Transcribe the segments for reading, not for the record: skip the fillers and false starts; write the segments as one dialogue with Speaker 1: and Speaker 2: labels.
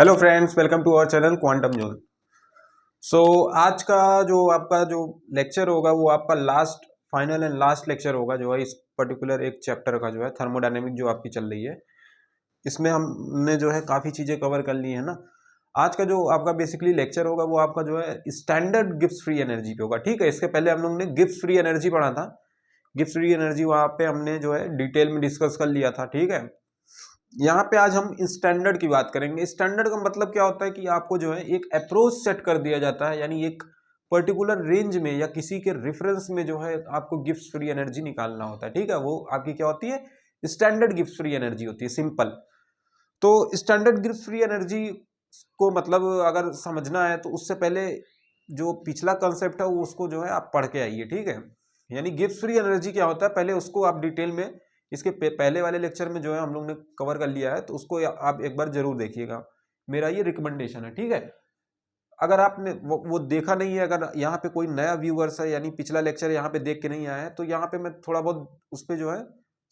Speaker 1: Hello friends, welcome to our channel Quantum Zone. आज का जो आपका जो लेक्चर होगा वो आपका last final and last lecture होगा जो है इस पर्टिकुलर एक चैप्टर का जो है थर्मोडायनेमिक जो आपकी चल रही है। इसमें हमने जो है काफ़ी चीज़ें कवर कर ली है ना। आज का जो आपका बेसिकली लेक्चर होगा वो आपका जो है स्टैंडर्ड गिब्स फ्री एनर्जी पे होगा। ठीक है, इसके पहले हम लोग ने गिब्स फ्री एनर्जी पढ़ा था। गिब्स फ्री एनर्जी वहाँ पे हमने जो है डिटेल में डिस्कस कर लिया था। ठीक है, यहाँ पे आज हम स्टैंडर्ड की बात करेंगे। स्टैंडर्ड का मतलब क्या होता है कि आपको जो है एक अप्रोच सेट कर दिया जाता है, यानी एक पर्टिकुलर रेंज में या किसी के रेफरेंस में जो है आपको गिब्स फ्री एनर्जी निकालना होता है। ठीक है, वो आपकी क्या होती है, स्टैंडर्ड गिब्स फ्री एनर्जी होती है, सिंपल। तो स्टैंडर्ड गिब्स फ्री एनर्जी को मतलब अगर समझना है तो उससे पहले जो पिछला कंसेप्ट है वो उसको जो है आप पढ़ के आइए। ठीक है, यानी गिब्स फ्री एनर्जी क्या होता है पहले उसको आप डिटेल में इसके पहले वाले लेक्चर में जो है हम लोग ने कवर कर लिया है, तो उसको आप एक बार जरूर देखिएगा, मेरा ये रिकमेंडेशन है। ठीक है, अगर आपने वो देखा नहीं है, अगर यहाँ पे कोई नया व्यूअर्स है यानी पिछला लेक्चर यहाँ पे देख के नहीं आया है, तो यहाँ पे मैं थोड़ा बहुत उस पर जो है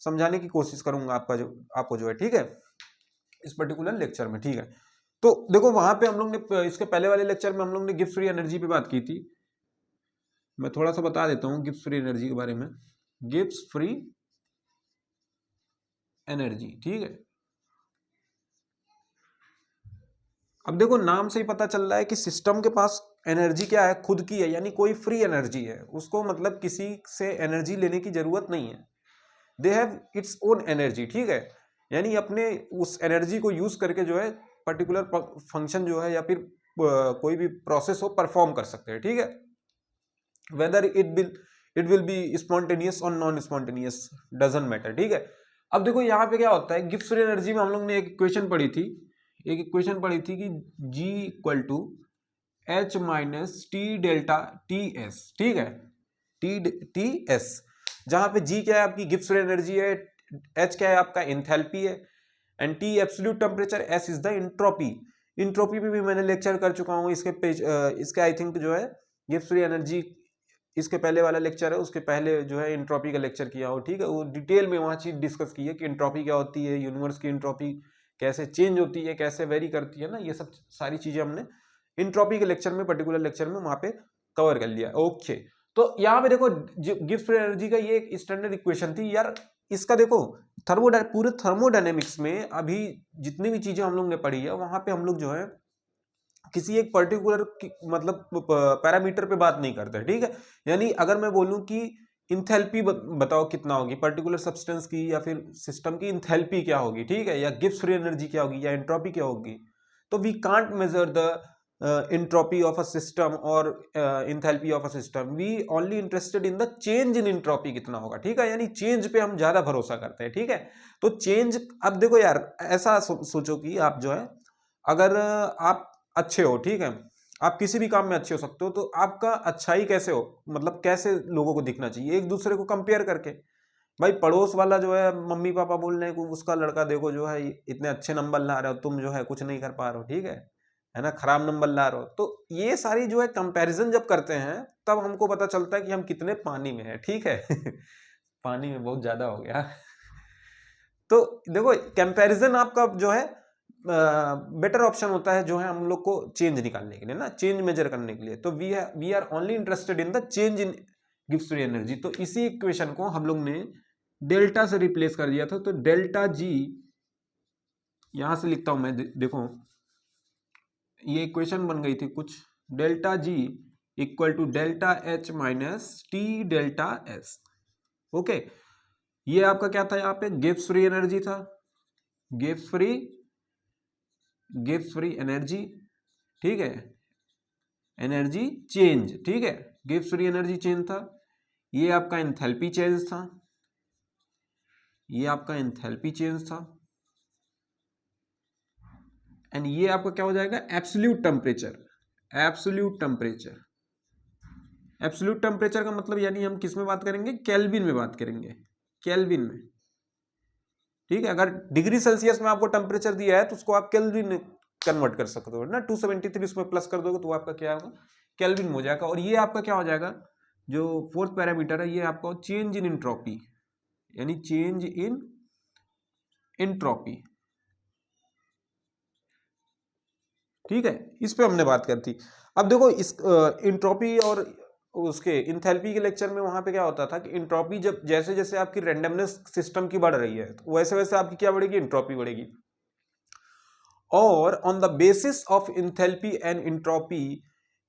Speaker 1: समझाने की कोशिश करूंगा आपको जो है। ठीक है, इस पर्टिकुलर लेक्चर में। ठीक है, तो देखो वहां पे हम लोग ने इसके पहले वाले लेक्चर में हम लोग ने गिब्स फ्री एनर्जी पे बात की थी। मैं थोड़ा सा बता देता हूँ गिब्स फ्री एनर्जी के बारे में। गिब्स फ्री एनर्जी, ठीक है, अब देखो नाम से ही पता चल रहा है कि सिस्टम के पास एनर्जी क्या है, खुद की है, यानी कोई फ्री एनर्जी है, उसको मतलब किसी से एनर्जी लेने की जरूरत नहीं है। They have its own energy. ठीक है, यानी अपने उस एनर्जी को यूज करके जो है पर्टिकुलर फंक्शन जो है या फिर कोई भी प्रोसेस हो परफॉर्म कर सकते हैं। ठीक है, whether it will be spontaneous और नॉन स्पॉन्टेनियस डजंट मैटर। ठीक है, अब देखो यहाँ पे क्या होता है, गिब्स फ्री एनर्जी में हम लोग ने एक इक्वेशन पढ़ी थी, कि G equal to H minus T delta T S. ठीक है, टी एस, जहां पे G क्या है आपकी गिब्स फ्री एनर्जी है, H क्या है आपका एंथैल्पी है, and T absolute temperature, S is the entropy. Entropy पे भी मैंने लेक्चर कर चुका हूँ, इसके आई थिंक जो है गिब्स फ्री एनर्जी इसके पहले वाला लेक्चर है, उसके पहले जो है इंट्रोपी का लेक्चर किया हो। ठीक है, वो डिटेल में वहाँ चीज डिस्कस की है कि इंट्रोपी क्या होती है, यूनिवर्स की इंट्रोपी कैसे चेंज होती है, कैसे वेरी करती है ना, ये सब सारी चीजें हमने इंट्रोपी के लेक्चर में, पर्टिकुलर लेक्चर में वहाँ पे कवर कर लिया। ओके, तो यहाँ पे देखो गिब्स फ्री एनर्जी का ये एक स्टैंडर्ड इक्वेशन थी यार। इसका देखो पूरे थर्मोडायनेमिक्स में अभी जितनी भी चीजें हम लोग ने पढ़ी है वहां पे हम लोग जो है किसी एक पर्टिकुलर मतलब पैरामीटर पे बात नहीं करते। ठीक है, यानी अगर मैं बोलूं कि इंथैल्पी बताओ कितना होगी पर्टिकुलर सब्सटेंस की या फिर सिस्टम की, इंथैल्पी क्या होगी, ठीक है, या गिब्स फ्री एनर्जी क्या होगी या एंट्रोपी क्या होगी, तो we can't measure the entropy of a system और enthalpy of a system, we only interested in the change in entropy कितना होगा। ठीक है, यानी चेंज पे हम ज्यादा भरोसा करते हैं। ठीक है, तो चेंज, अब देखो यार ऐसा सोचो कि आप जो है अगर आप अच्छे हो, ठीक है, आप किसी भी काम में अच्छे हो सकते हो, तो आपका अच्छाई कैसे हो, मतलब कैसे लोगों को दिखना चाहिए, एक दूसरे को कंपेयर करके। भाई पड़ोस वाला जो है मम्मी पापा बोल रहे हैं कि उसका लड़का देखो जो है इतने अच्छे नंबर ला रहे हो, तुम जो है कुछ नहीं कर पा रहे हो, ठीक है ना, खराब नंबर ला रहे हो, तो ये सारी जो है कंपैरिजन जब करते हैं तब हमको पता चलता है कि हम कितने पानी में है। ठीक है पानी में बहुत ज्यादा हो गया तो देखो कंपैरिजन आपका जो है बेटर ऑप्शन होता है जो है हम लोग को चेंज निकालने के लिए ना, चेंज मेजर करने के लिए। तो we are only interested in the change in Gibbs free energy. तो इसी इक्वेशन को हम लोग ने डेल्टा से रिप्लेस कर दिया था, तो डेल्टा जी यहां से लिखता हूं मैं, देखो ये इक्वेशन बन गई थी कुछ, delta G equal to delta H minus T delta S. Okay, ये आपका क्या था, यहाँ पे गिब्स फ्री एनर्जी था, गिब्स फ्री एनर्जी, ठीक है, एनर्जी चेंज, ठीक है, गिब्स फ्री एनर्जी चेंज था, ये आपका एंथैल्पी चेंज था, ये आपका एंथैल्पी चेंज था, एंड ये आपका क्या हो जाएगा, absolute temperature. Absolute temperature, absolute temperature का मतलब यानी हम किस में बात करेंगे, केल्विन में बात करेंगे, केल्विन में। ठीक है, अगर डिग्री सेल्सियस में आपको टेम्परेचर दिया है तो उसको आप केल्विन कन्वर्ट कर सकते हो ना, 273 उसमें प्लस कर दोगे तो आपका क्या होगा, केल्विन हो जाएगा। और ये आपका क्या हो जाएगा, जो फोर्थ पैरामीटर है ये आपका चेंज इन एंट्रोपी, यानी चेंज इन एंट्रोपी। ठीक है, इस पे हमने बात करी थी। अब देखो इस इंट्रोपी और उसके इंथैल्पी के लेक्चर में वहां पे क्या होता था कि इंट्रोपी जब जैसे जैसे आपकी रैंडमनेस सिस्टम की बढ़ रही है तो वैसे वैसे आपकी क्या बढ़ेगी, इंट्रोपी बढ़ेगी। और on the basis of enthalpy and entropy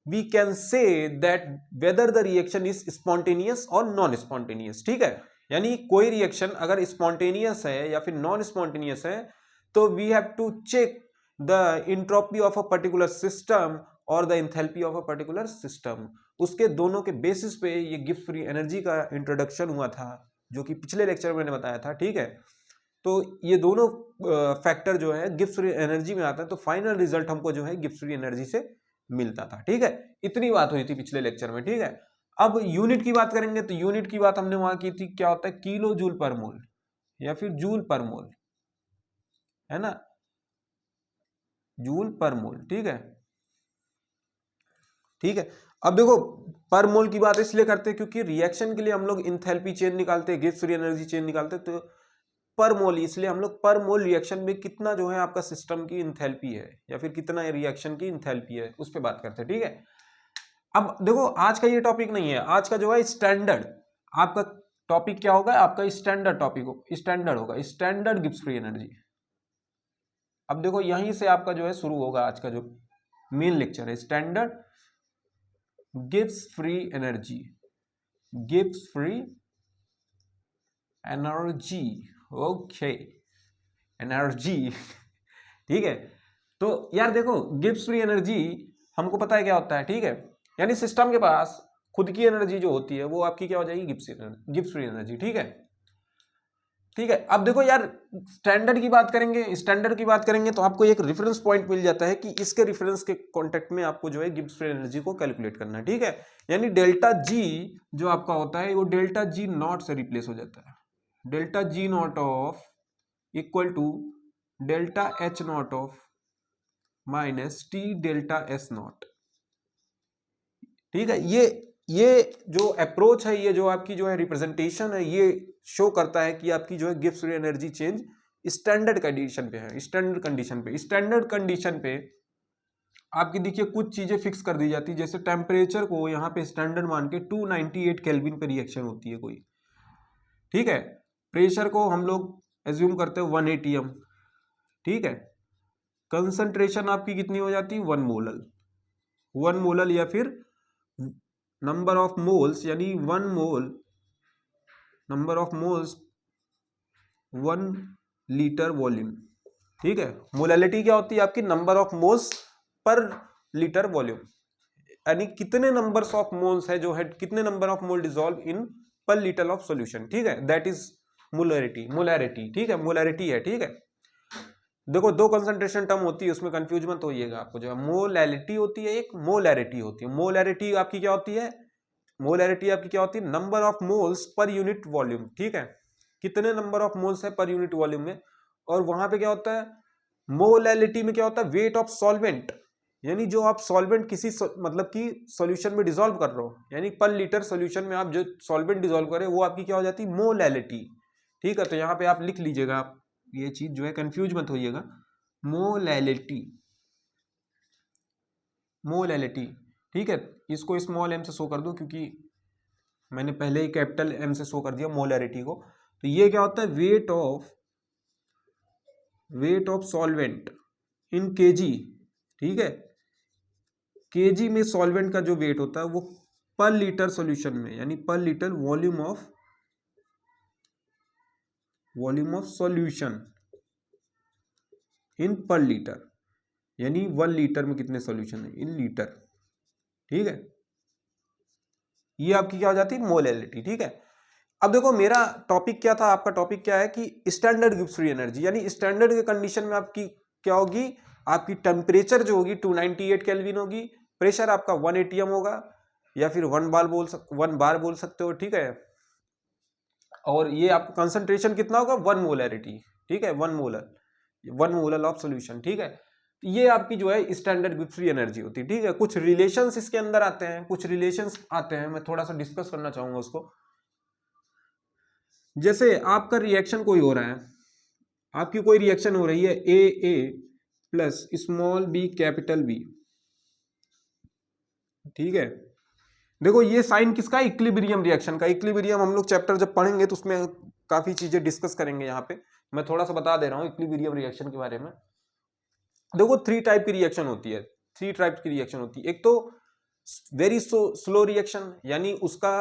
Speaker 1: we can say that whether the reaction is spontaneous और नॉन स्पॉन्टेनियस। ठीक है, यानी कोई रिएक्शन अगर स्पॉन्टेनियस है या फिर नॉन स्पॉन्टेनियस है तो we have to check the entropy of a particular system और the enthalpy of a particular system. उसके दोनों के बेसिस पे ये गिब्स फ्री एनर्जी का इंट्रोडक्शन हुआ था, जो कि पिछले लेक्चर में मैंने बताया था। ठीक है, तो ये दोनों फैक्टर जो है गिब्स फ्री एनर्जी में आता है, तो फाइनल रिजल्ट हमको जो है गिब्स फ्री एनर्जी से मिलता था। ठीक है, इतनी बात हुई थी पिछले लेक्चर में। ठीक है, अब यूनिट की बात करेंगे तो यूनिट की बात हमने वहां की थी, क्या होता है, किलो जूल पर मोल या फिर जूल पर मोल, है ना, जूल पर मोल। ठीक है, ठीक है। अब देखो पर मोल की बात इसलिए करते हैं क्योंकि रिएक्शन के लिए हम लोग इंथैल्पी चेंज निकालते हैं, गिब्स फ्री एनर्जी चेंज निकालते हैं, तो पर मोल, इसलिए हम लोग पर मोल रिएक्शन में कितना जो है आपका सिस्टम की इंथैल्पी है या फिर कितना रिएक्शन की इंथैल्पी है उस पर बात करते हैं। ठीक है, अब देखो आज का ये टॉपिक नहीं है, आज का जो है स्टैंडर्ड आपका टॉपिक क्या होगा, आपका स्टैंडर्ड टॉपिक स्टैंडर्ड होगा, स्टैंडर्ड गिब्स फ्री एनर्जी। अब देखो यहीं से आपका जो है शुरू होगा आज का जो मेन लेक्चर है, standard Gibbs free energy, Gibbs free energy, okay, energy. ठीक है, तो यार देखो गिब्स फ्री एनर्जी हमको पता है क्या होता है। ठीक है, यानी सिस्टम के पास खुद की एनर्जी जो होती है वो आपकी क्या हो जाएगी, गिब्स फ्री एनर्जी। ठीक है, ठीक है। अब देखो यार स्टैंडर्ड की बात करेंगे, स्टैंडर्ड की बात करेंगे तो आपको एक रेफरेंस पॉइंट मिल जाता है कि इसके रेफरेंस के कांटेक्ट में आपको जो है गिब्स फ्री एनर्जी को कैलकुलेट करना है। ठीक है, यानी डेल्टा जी जो आपका होता है वो डेल्टा जी नॉट से रिप्लेस हो जाता है, delta G not of equal to delta H not of minus T delta S not. ठीक है, ये जो अप्रोच है, ये जो आपकी जो है रिप्रेजेंटेशन है, ये शो करता है कि आपकी जो है Gibbs free energy change standard condition पे है। स्टैंडर्ड कंडीशन पे, स्टैंडर्ड कंडीशन पे आपकी देखिए कुछ चीजें फिक्स कर दी जाती है, जैसे टेम्परेचर को यहाँ पे स्टैंडर्ड मान के 298 केल्विन पे रिएक्शन होती है कोई। ठीक है, प्रेशर को हम लोग एज्यूम करते हैं 1 atm। ठीक है, कंसंट्रेशन आपकी कितनी हो जाती है, 1 मोलल, 1 मोलल या फिर नंबर ऑफ मोल्स, यानी 1 mole, number of moles 1 litre volume. ठीक है, मोलैलिटी क्या होती है आपकी, number of moles per litre volume, यानी कितने नंबर्स ऑफ मोल्स है जो है, कितने number of mole dissolve in per litre of solution. ठीक है, दैट इज मोलैरिटी, मोलैरिटी। ठीक है, मोलैरिटी है। ठीक है, देखो दो कंसंट्रेशन टर्म होती है, उसमें कंफ्यूज मत होइएगा, आपको जो है मोलैलिटी होती है, एक मोलैरिटी होती है। मोलैरिटी आपकी क्या होती है, मोलैरिटी आपकी क्या होती है, number of moles per unit volume. ठीक है, कितने नंबर ऑफ मोल्स है पर यूनिट वॉल्यूम में। और वहां पे क्या होता है, मोलैलिटी में क्या होता है, वेट ऑफ सॉल्वेंट, यानी जो आप सॉल्वेंट किसी मतलब कि सॉल्यूशन में डिसॉल्व कर रहे हो, यानी पर लीटर सॉल्यूशन में आप जो सॉल्वेंट डिसॉल्व कर रहे हो वो आपकी क्या हो जाती है, मोलैलिटी। ठीक है, तो यहाँ पे आप लिख लीजिएगा, आप ये चीज जो है कंफ्यूज मत होइएगा, मोलैलिटी, मोलैलिटी। ठीक है, इसको स्मॉल एम से शो कर दो क्योंकि मैंने पहले ही कैपिटल एम से शो कर दिया मोलैरिटी को। तो ये क्या होता है, weight of solvent in KG. ठीक है, केजी में सॉल्वेंट का जो वेट होता है वो पर लीटर सॉल्यूशन में, यानी पर litre volume of solution in per litre, यानी 1 लीटर में कितने सॉल्यूशन है, इन लीटर। ठीक है, ये आपकी क्या हो जाती है, मोलैलिटी। ठीक है, अब देखो मेरा टॉपिक क्या था, आपका टॉपिक क्या है कि स्टैंडर्ड गिब्स फ्री एनर्जी, यानी स्टैंडर्ड के कंडीशन में आपकी क्या होगी, आपकी टेम्परेचर जो होगी 298 केल्विन होगी, प्रेशर आपका 1 atm होगा या फिर 1 बार बोल सकते हो। ठीक है, और ये आपका कंसंट्रेशन कितना होगा, 1 मोलैरिटी। ठीक है, 1 मोलर ऑफ सॉल्यूशन। ठीक है, ये आपकी जो है स्टैंडर्ड गिब्स फ्री एनर्जी होती है। ठीक है, कुछ रिलेशंस इसके अंदर आते हैं, कुछ रिलेशंस आते हैं, मैं थोड़ा सा डिस्कस करना चाहूंगा उसको। जैसे आपका रिएक्शन कोई हो रहा है, आपकी कोई रिएक्शन हो रही है A plus small B capital B, ठीक है। देखो ये साइन किसका, इक्विलिब्रियम रिएक्शन का। इक्विलिब्रियम हम लोग चैप्टर जब पढ़ेंगे तो उसमें काफी चीजें डिस्कस करेंगे। यहाँ पे मैं थोड़ा सा बता दे रहा हूँ इक्विलिब्रियम रिएक्शन के बारे में। देखो 3 टाइप की रिएक्शन होती है, 3 टाइप की रिएक्शन होती है। एक तो वेरी स्लो रिएक्शन, यानी उसका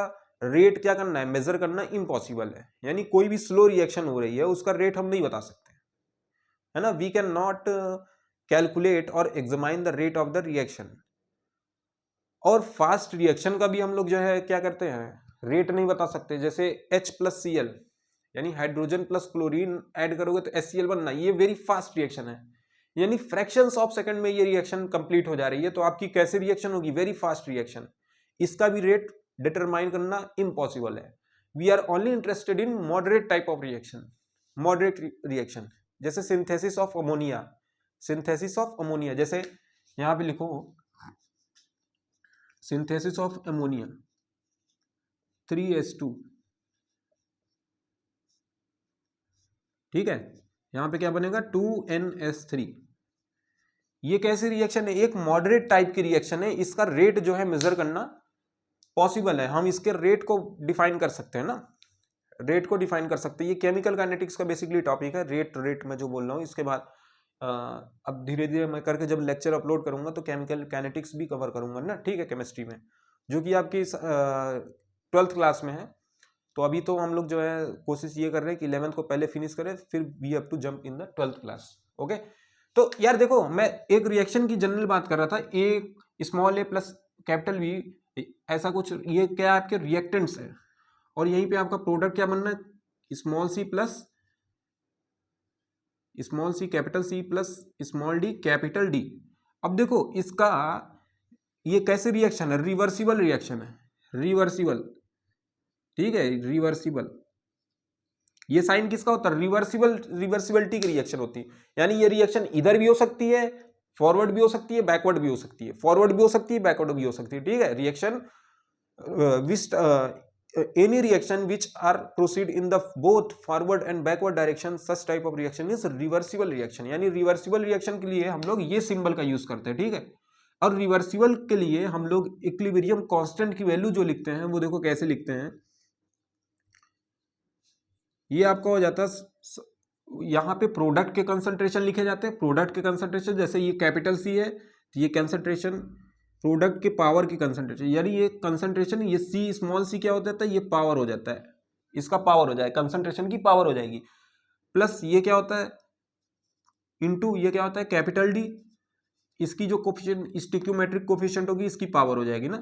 Speaker 1: रेट क्या करना है, मेजर करना इम्पॉसिबल है, यानी कोई भी स्लो रिएक्शन हो रही है उसका रेट हम नहीं बता सकते, है ना। वी कैन नॉट कैलकुलेट और examine the rate of the reaction. और फास्ट रिएक्शन का भी हम लोग जो है क्या करते हैं, रेट नहीं बता सकते। जैसे H+Cl यानी हाइड्रोजन प्लस क्लोरीन ऐड करोगे तो HCl बनना, ये वेरी फास्ट रिएक्शन है, यानी फ्रैक्शंस ऑफ सेकंड में ये रिएक्शन कंप्लीट हो जा रही है। तो आपकी कैसे रिएक्शन होगी, वेरी फास्ट रिएक्शन। इसका भी रेट डिटरमाइन करना इम्पॉसिबल है। We are only interested in moderate type of reaction, moderate reaction. जैसे synthesis of ammonia, synthesis of ammonia, जैसे यहां पे लिखो सिंथेसिस ऑफ अमोनिया 3H2, ठीक है। यहां पे क्या बनेगा 2NS3। ये कैसी रिएक्शन है, एक मॉडरेट टाइप की रिएक्शन है। इसका रेट जो है मेजर करना पॉसिबल है, हम इसके रेट को डिफाइन कर सकते हैं ना, रेट को डिफाइन कर सकते हैं। ये केमिकल काइनेटिक्स का बेसिकली टॉपिक है, रेट में जो बोल रहा हूँ। इसके बाद अब धीरे धीरे मैं करके जब लेक्चर अपलोड करूंगा तो केमिकल काइनेटिक्स भी कवर करूंगा ना, ठीक है, केमिस्ट्री में, जो कि आपकी 12th क्लास में है। तो अभी तो हम लोग जो है कोशिश ये कर रहे हैं कि 11th को पहले फिनिश करें, फिर we have to jump in the 12th class. Okay, तो यार देखो मैं एक रिएक्शन की जनरल बात कर रहा था, ए स्मॉल ए प्लस कैपिटल बी, ऐसा कुछ, ये क्या आपके रिएक्टेंट्स है। और यहीं पे आपका प्रोडक्ट क्या बनना है, small C plus small C capital C plus small D capital D. अब देखो इसका ये कैसे रिएक्शन है, रिवर्सिबल रिएक्शन है, रिवर्सिबल, ठीक है, रिवर्सिबल। ये साइन किसका होता है, रिवर्सिबल, रिवर्सिबिलिटी की रिएक्शन होती है। यानी ये रिएक्शन इधर भी हो सकती है, फॉरवर्ड भी हो सकती है, बैकवर्ड भी हो सकती है, फॉरवर्ड भी हो सकती है, बैकवर्ड भी हो सकती है, ठीक है। Reaction any reaction which are proceed in the both forward and backward direction, such type of reaction is reversible reaction। यानी रिवर्सिबल रिएक्शन के लिए हम लोग ये सिंबल का यूज करते हैं, ठीक है। और रिवर्सिबल के लिए हम लोग इक्विलिब्रियम कांस्टेंट की वैल्यू जो लिखते हैं वो देखो कैसे लिखते हैं। ये आपका हो जाता है, यहाँ पे प्रोडक्ट के कंसंट्रेशन लिखे जाते हैं, प्रोडक्ट के कंसंट्रेशन, जैसे ये कैपिटल सी है तो ये कंसंट्रेशन प्रोडक्ट के पावर की कंसंट्रेशन, यानी ये कंसंट्रेशन, ये सी स्मॉल सी क्या हो जाता है, ये पावर हो जाता है, इसका पावर हो जाएगा, कंसंट्रेशन की पावर हो जाएगी। प्लस ये क्या होता है, इनटू ये क्या होता है कैपिटल डी, इसकी जो कोफिशिएंट स्टिक्योमेट्रिक कोफिशिएंट होगी इसकी पावर हो जाएगी ना।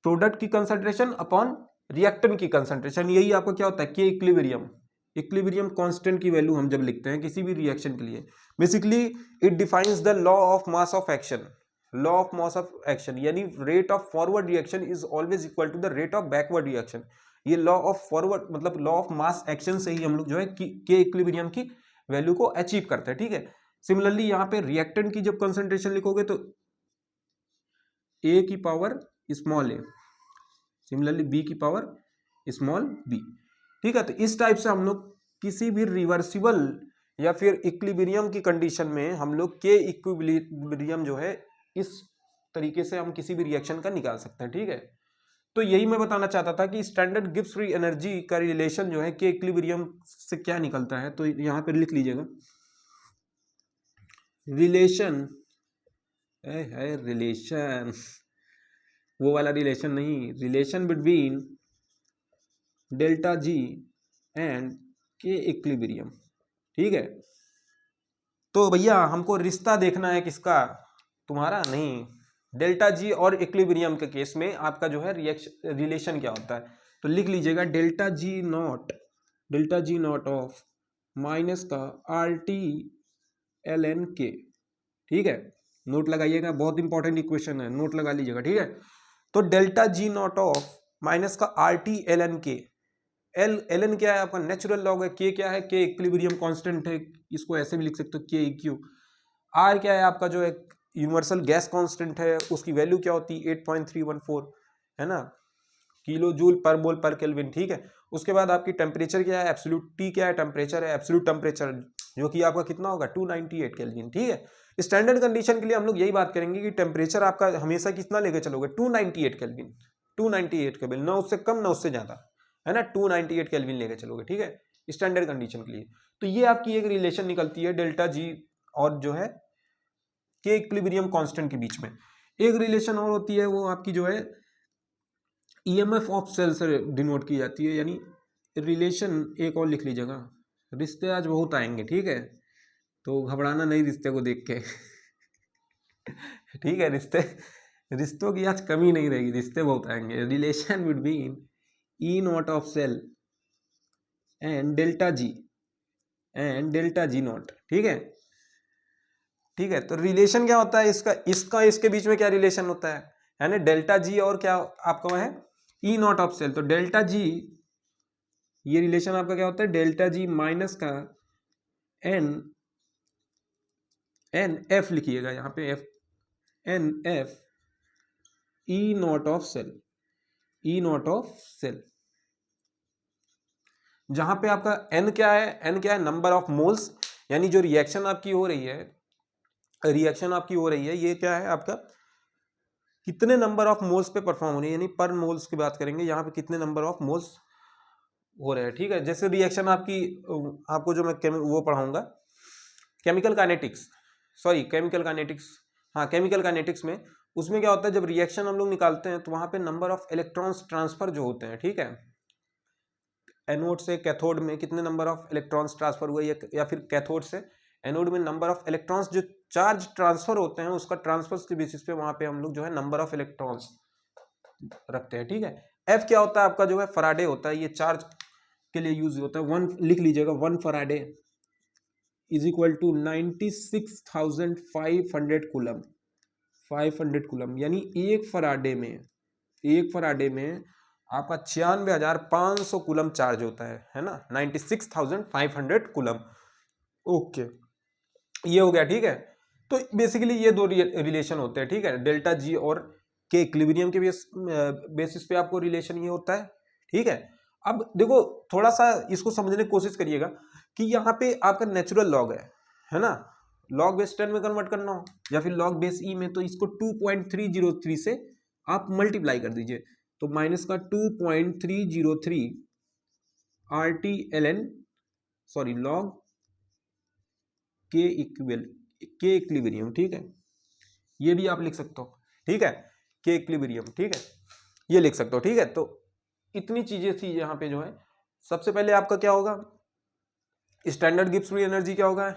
Speaker 1: प्रोडक्ट की कंसंट्रेशन अपॉन रिएक्टेंट की कंसंट्रेशन, यही आपको क्या होता है के इक्विलिब्रियम। इक्विलिब्रियम कांस्टेंट की वैल्यू हम जब लिखते हैं किसी भी रिएक्शन के लिए, basically it defines the law of mass of action, law of mass of action, यानी rate of forward reaction is always equal to the rate of backward reaction. ये लॉ ऑफ फॉरवर्ड मतलब law of mass action से ही हम लोग जो है के इक्विलिब्रियम की वैल्यू को अचीव करते हैं, ठीक है। सिमिलरली यहाँ पे रिएक्टेंट की जब कंसंट्रेशन लिखोगे तो ए की पावर स्मॉल ए, सिमिलरली बी की पावर स्मॉल बी, ठीक है। तो इस टाइप से हम लोग किसी भी रिवर्सिबल या फिर इक्विलिब्रियम की कंडीशन में हम लोग के इक्विलिब्रियम जो है इस तरीके से हम किसी भी रिएक्शन का निकाल सकते हैं, ठीक है। तो यही मैं बताना चाहता था कि स्टैंडर्ड गिब्स फ्री एनर्जी का रिलेशन जो है के इक्विलिब्रियम से क्या निकलता है। तो यहाँ पे लिख लीजिएगा रिलेशन है, रिलेशन वो वाला रिलेशन नहीं, relation between delta G and के इक्विलिब्रियम, ठीक है। तो भैया हमको रिश्ता देखना है किसका, तुम्हारा नहीं, डेल्टा जी और इक्विलिब्रियम के केस में आपका जो है रिलेशन क्या होता है। तो लिख लीजिएगा delta G not of minus का RT ln K, ठीक है। नोट लगाइएगा, बहुत इंपॉर्टेंट इक्वेशन है, नोट लगा लीजिएगा, ठीक है। तो delta G not of minus का RT ln K, ln क्या है आपका नेचुरल लॉग है, K क्या है, K इक्विलिब्रियम कांस्टेंट है, इसको ऐसे भी लिख सकते हो KEQ। R क्या है आपका जो एक यूनिवर्सल गैस कांस्टेंट है, उसकी वैल्यू क्या होती है 8.314, है ना, किलो जूल पर मोल पर केल्विन, ठीक है। उसके बाद आपकी टेम्परेचर क्या है, एब्सोल्यूट T क्या है, टेम्परेचर है, एब्सोल्यूट टेम्परेचर जो कि आपका कितना होगा 298 केल्विन। ठीक है, स्टैंडर्ड कंडीशन के लिए हम लोग यही बात करेंगे कि टेम्परेचर आपका हमेशा कितना लेके चलोगे 298 केल्विन, 298 केल्विन, ना उससे कम ना उससे ज्यादा, है ना, 298 केल्विन लेके चलोगे। ठीक है, स्टैंडर्ड कंडीशन के लिए। तो ये आपकी एक रिलेशन निकलती है डेल्टा जी और जो है के इक्विलिब्रियम कांस्टेंट के बीच में। एक रिलेशन और होती है, वो आपकी जो है ईएमएफ ऑफ सेल से डिनोट की जाती है, यानी रिलेशन एक और लिख लीजिएगा। रिश्ते आज बहुत आएंगे, ठीक है, तो घबराना नहीं रिश्ते को देख के। ठीक है, रिश्तों की आज कमी नहीं रहेगी, रिश्ते बहुत आएंगे। Relation between E not of cell and delta G not. ठीक है, ठीक है, तो रिलेशन क्या होता है इसका इसके बीच में क्या रिलेशन होता है, यानी डेल्टा जी और क्या आपका है ई नॉट ऑफ सेल। तो डेल्टा जी, ये रिलेशन आपका क्या होता है, डेल्टा जी माइनस का एन एफ लिखिएगा यहाँ पे, F n F E not of cell, जहां पे आपका एन क्या है, नंबर ऑफ मोल्स, यानी जो रिएक्शन आपकी हो रही है, ये क्या है आपका, कितने नंबर ऑफ मोल्स पे परफॉर्म हो रही है, यानी पर मोल्स की बात करेंगे, यहाँ पे कितने नंबर ऑफ मोल्स हो रहे हैं। ठीक है, जैसे रिएक्शन आपकी, आपको जो मैं वो पढ़ाऊंगा केमिकल काइनेटिक्स, हाँ केमिकल काइनेटिक्स में, उसमें क्या होता है जब रिएक्शन हम लोग निकालते हैं तो वहां पे नंबर ऑफ इलेक्ट्रॉन्स ट्रांसफर जो होते हैं, ठीक है, एनोड से कैथोड में कितने नंबर ऑफ इलेक्ट्रॉन्स ट्रांसफर हुए, या फिर कैथोड से एनोड में नंबर ऑफ इलेक्ट्रॉन्स जो चार्ज ट्रांसफर होते हैं, उसका ट्रांसफर के बेसिस पे वहां पे हम लोग जो है नंबर ऑफ इलेक्ट्रॉन्स रखते हैं। ठीक है, एफ क्या होता है आपका जो है फराडे होता है, ये चार्ज के लिए यूज होता है। वन लिख लीजिएगा, 1 Faraday is equal to 96,500 coulomb, 500 coulomb, यानी एक फराडे में आपका 96,500 कूलम चार्ज होता है ना, 96,500 कूलम। ओके, ये हो गया। ठीक है, तो बेसिकली ये दो रिलेशन होते हैं। ठीक है, डेल्टा जी और के इक्विलिब्रियम के बेसिस पे आपको रिलेशन ये होता है। ठीक है, अब देखो थोड़ा सा इसको समझने की कोशिश करिएगा कि यहाँ पे आपका नेचुरल लॉग है ना, लॉग बेस 10 में कन्वर्ट करना हो या फिर लॉग बेस ई में, तो इसको 2.303 से आप मल्टीप्लाई कर दीजिए, तो माइनस का 2.303 RTLN, सॉरी लॉग के इक्विलिब्रियम। ठीक है, ये भी आप लिख सकते हो। ठीक है, के इक्विलिब्रियम, ठीक है, ये लिख सकते हो। ठीक है, तो इतनी चीजें थी यहाँ पे जो है। सबसे पहले आपका क्या होगा, स्टैंडर्ड गिब्स फ्री एनर्जी क्या होगा,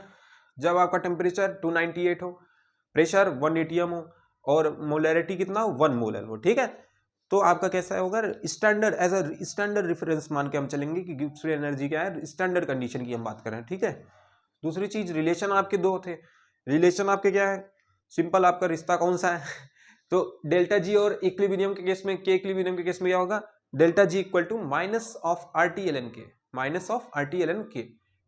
Speaker 1: जब आपका टेम्परेचर 298 हो, प्रेशर 1 atm हो और मोलैरिटी कितना हो 1 मोलर हो। ठीक है, तो आपका कैसा होगा, standard as a standard reference मान के हम चलेंगे कि गिब्स फ्री एनर्जी क्या है, स्टैंडर्ड कंडीशन की हम बात करें। ठीक है, दूसरी चीज रिलेशन आपके दो थे, रिलेशन आपके क्या है, सिंपल आपका रिश्ता कौन सा है तो डेल्टा जी और इक्विलिब्रियम के केस में, के इक्विलिब्रियम के केस में क्या होगा, delta G equal to minus of RTLN के।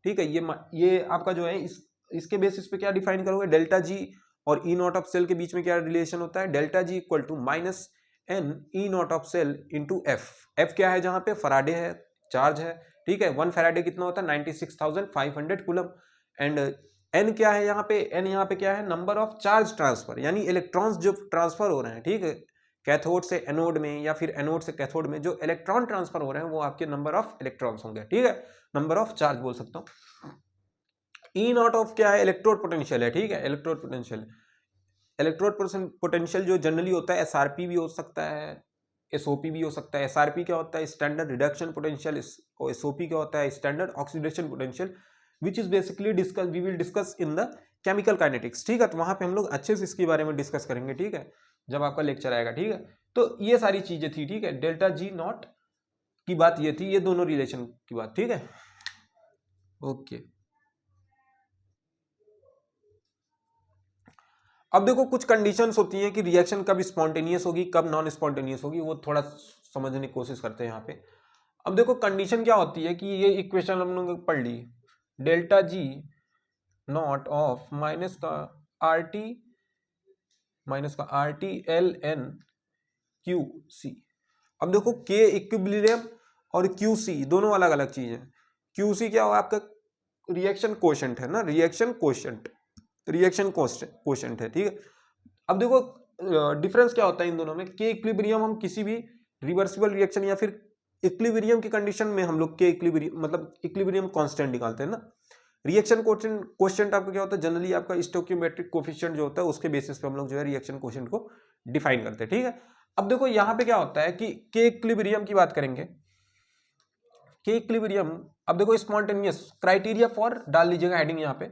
Speaker 1: ठीक है, ये आपका जो है इसके बेसिस पे क्या डिफाइन करोगे, डेल्टा जी और ई नॉट ऑफ सेल के बीच में क्या रिलेशन होता है, delta G equal to minus n E not of cell into F क्या है, जहां पे फराडे है, चार्ज है। ठीक है, 1 फराडे कितना होता है 96,500 कूलम, एंड एन क्या है यहाँ पे, एन यहाँ पे क्या है, नंबर ऑफ चार्ज ट्रांसफर, यानी इलेक्ट्रॉन्स जो ट्रांसफर हो रहे हैं। ठीक है, कैथोड से एनोड में या फिर एनोड से कैथोड में जो इलेक्ट्रॉन ट्रांसफर हो रहे हैं वो आपके नंबर ऑफ इलेक्ट्रॉन्स होंगे। ठीक है, नंबर ऑफ चार्ज बोल सकता हूँ। ई नॉट ऑफ क्या है, इलेक्ट्रोड पोटेंशियल है। ठीक है, इलेक्ट्रोड पोटेंशियल जो जनरली होता है SRP भी हो सकता है, SOP भी हो सकता है। SRP क्या होता है, स्टैंडर्ड रिडक्शन पोटेंशियल, SOP क्या होता है, standard oxidation potential, which is basically we will discuss in the chemical kinetics. ठीक है, तो वहां पे हम लोग अच्छे से इसके बारे में डिस्कस करेंगे। ठीक है, जब आपका लेक्चर आएगा। ठीक है, तो ये सारी चीजें थी। ठीक है, डेल्टा जी नॉट की बात ये थी, ये दोनों रिलेशन की बात। ठीक है, ओके। अब देखो कुछ कंडीशंस होती हैं कि रिएक्शन कब स्पॉन्टेनियस होगी, कब नॉन स्पॉन्टेनियस होगी, वो थोड़ा समझने की कोशिश करते हैं यहाँ पे। अब देखो कंडीशन क्या होती है कि ये इक्वेशन हम लोग पढ़ ली, delta G not of minus का RTLN QC। अब देखो के इक्विलिब्रियम और QC दोनों अलग अलग चीज है। QC क्या होगा आपका, रिएक्शन कोशेंट है ना, रिएक्शन कोशेंट है, ठीक है। अब देखो डिफरेंस क्या होता है इन दोनों में, के इक्विलिब्रियम हम किसी भी रिवर्सिबल रिएक्शन या फिर इक्विलिब्रियम की कंडीशन में हम लोग के इक्विलिब्रियम मतलब इक्विलिब्रियम कांस्टेंट निकालते हैं ना। रिएक्शन कोशेंट आपका क्या होता है, जनरली आपका स्टोइकियोमेट्रिक कोफिशिएंट जो होता है उसके बेसिस पे हम लोग जो है रिएक्शन कोशेंट को डिफाइन करते हैं, ठीक है। अब देखो यहाँ पे क्या होता है कि के इक्विलिब्रियम की बात करेंगे, के इक्विलिब्रियम। अब देखो स्पॉन्टेनियस क्राइटेरिया फॉर डाल लीजिएगा हेडिंग यहाँ पे,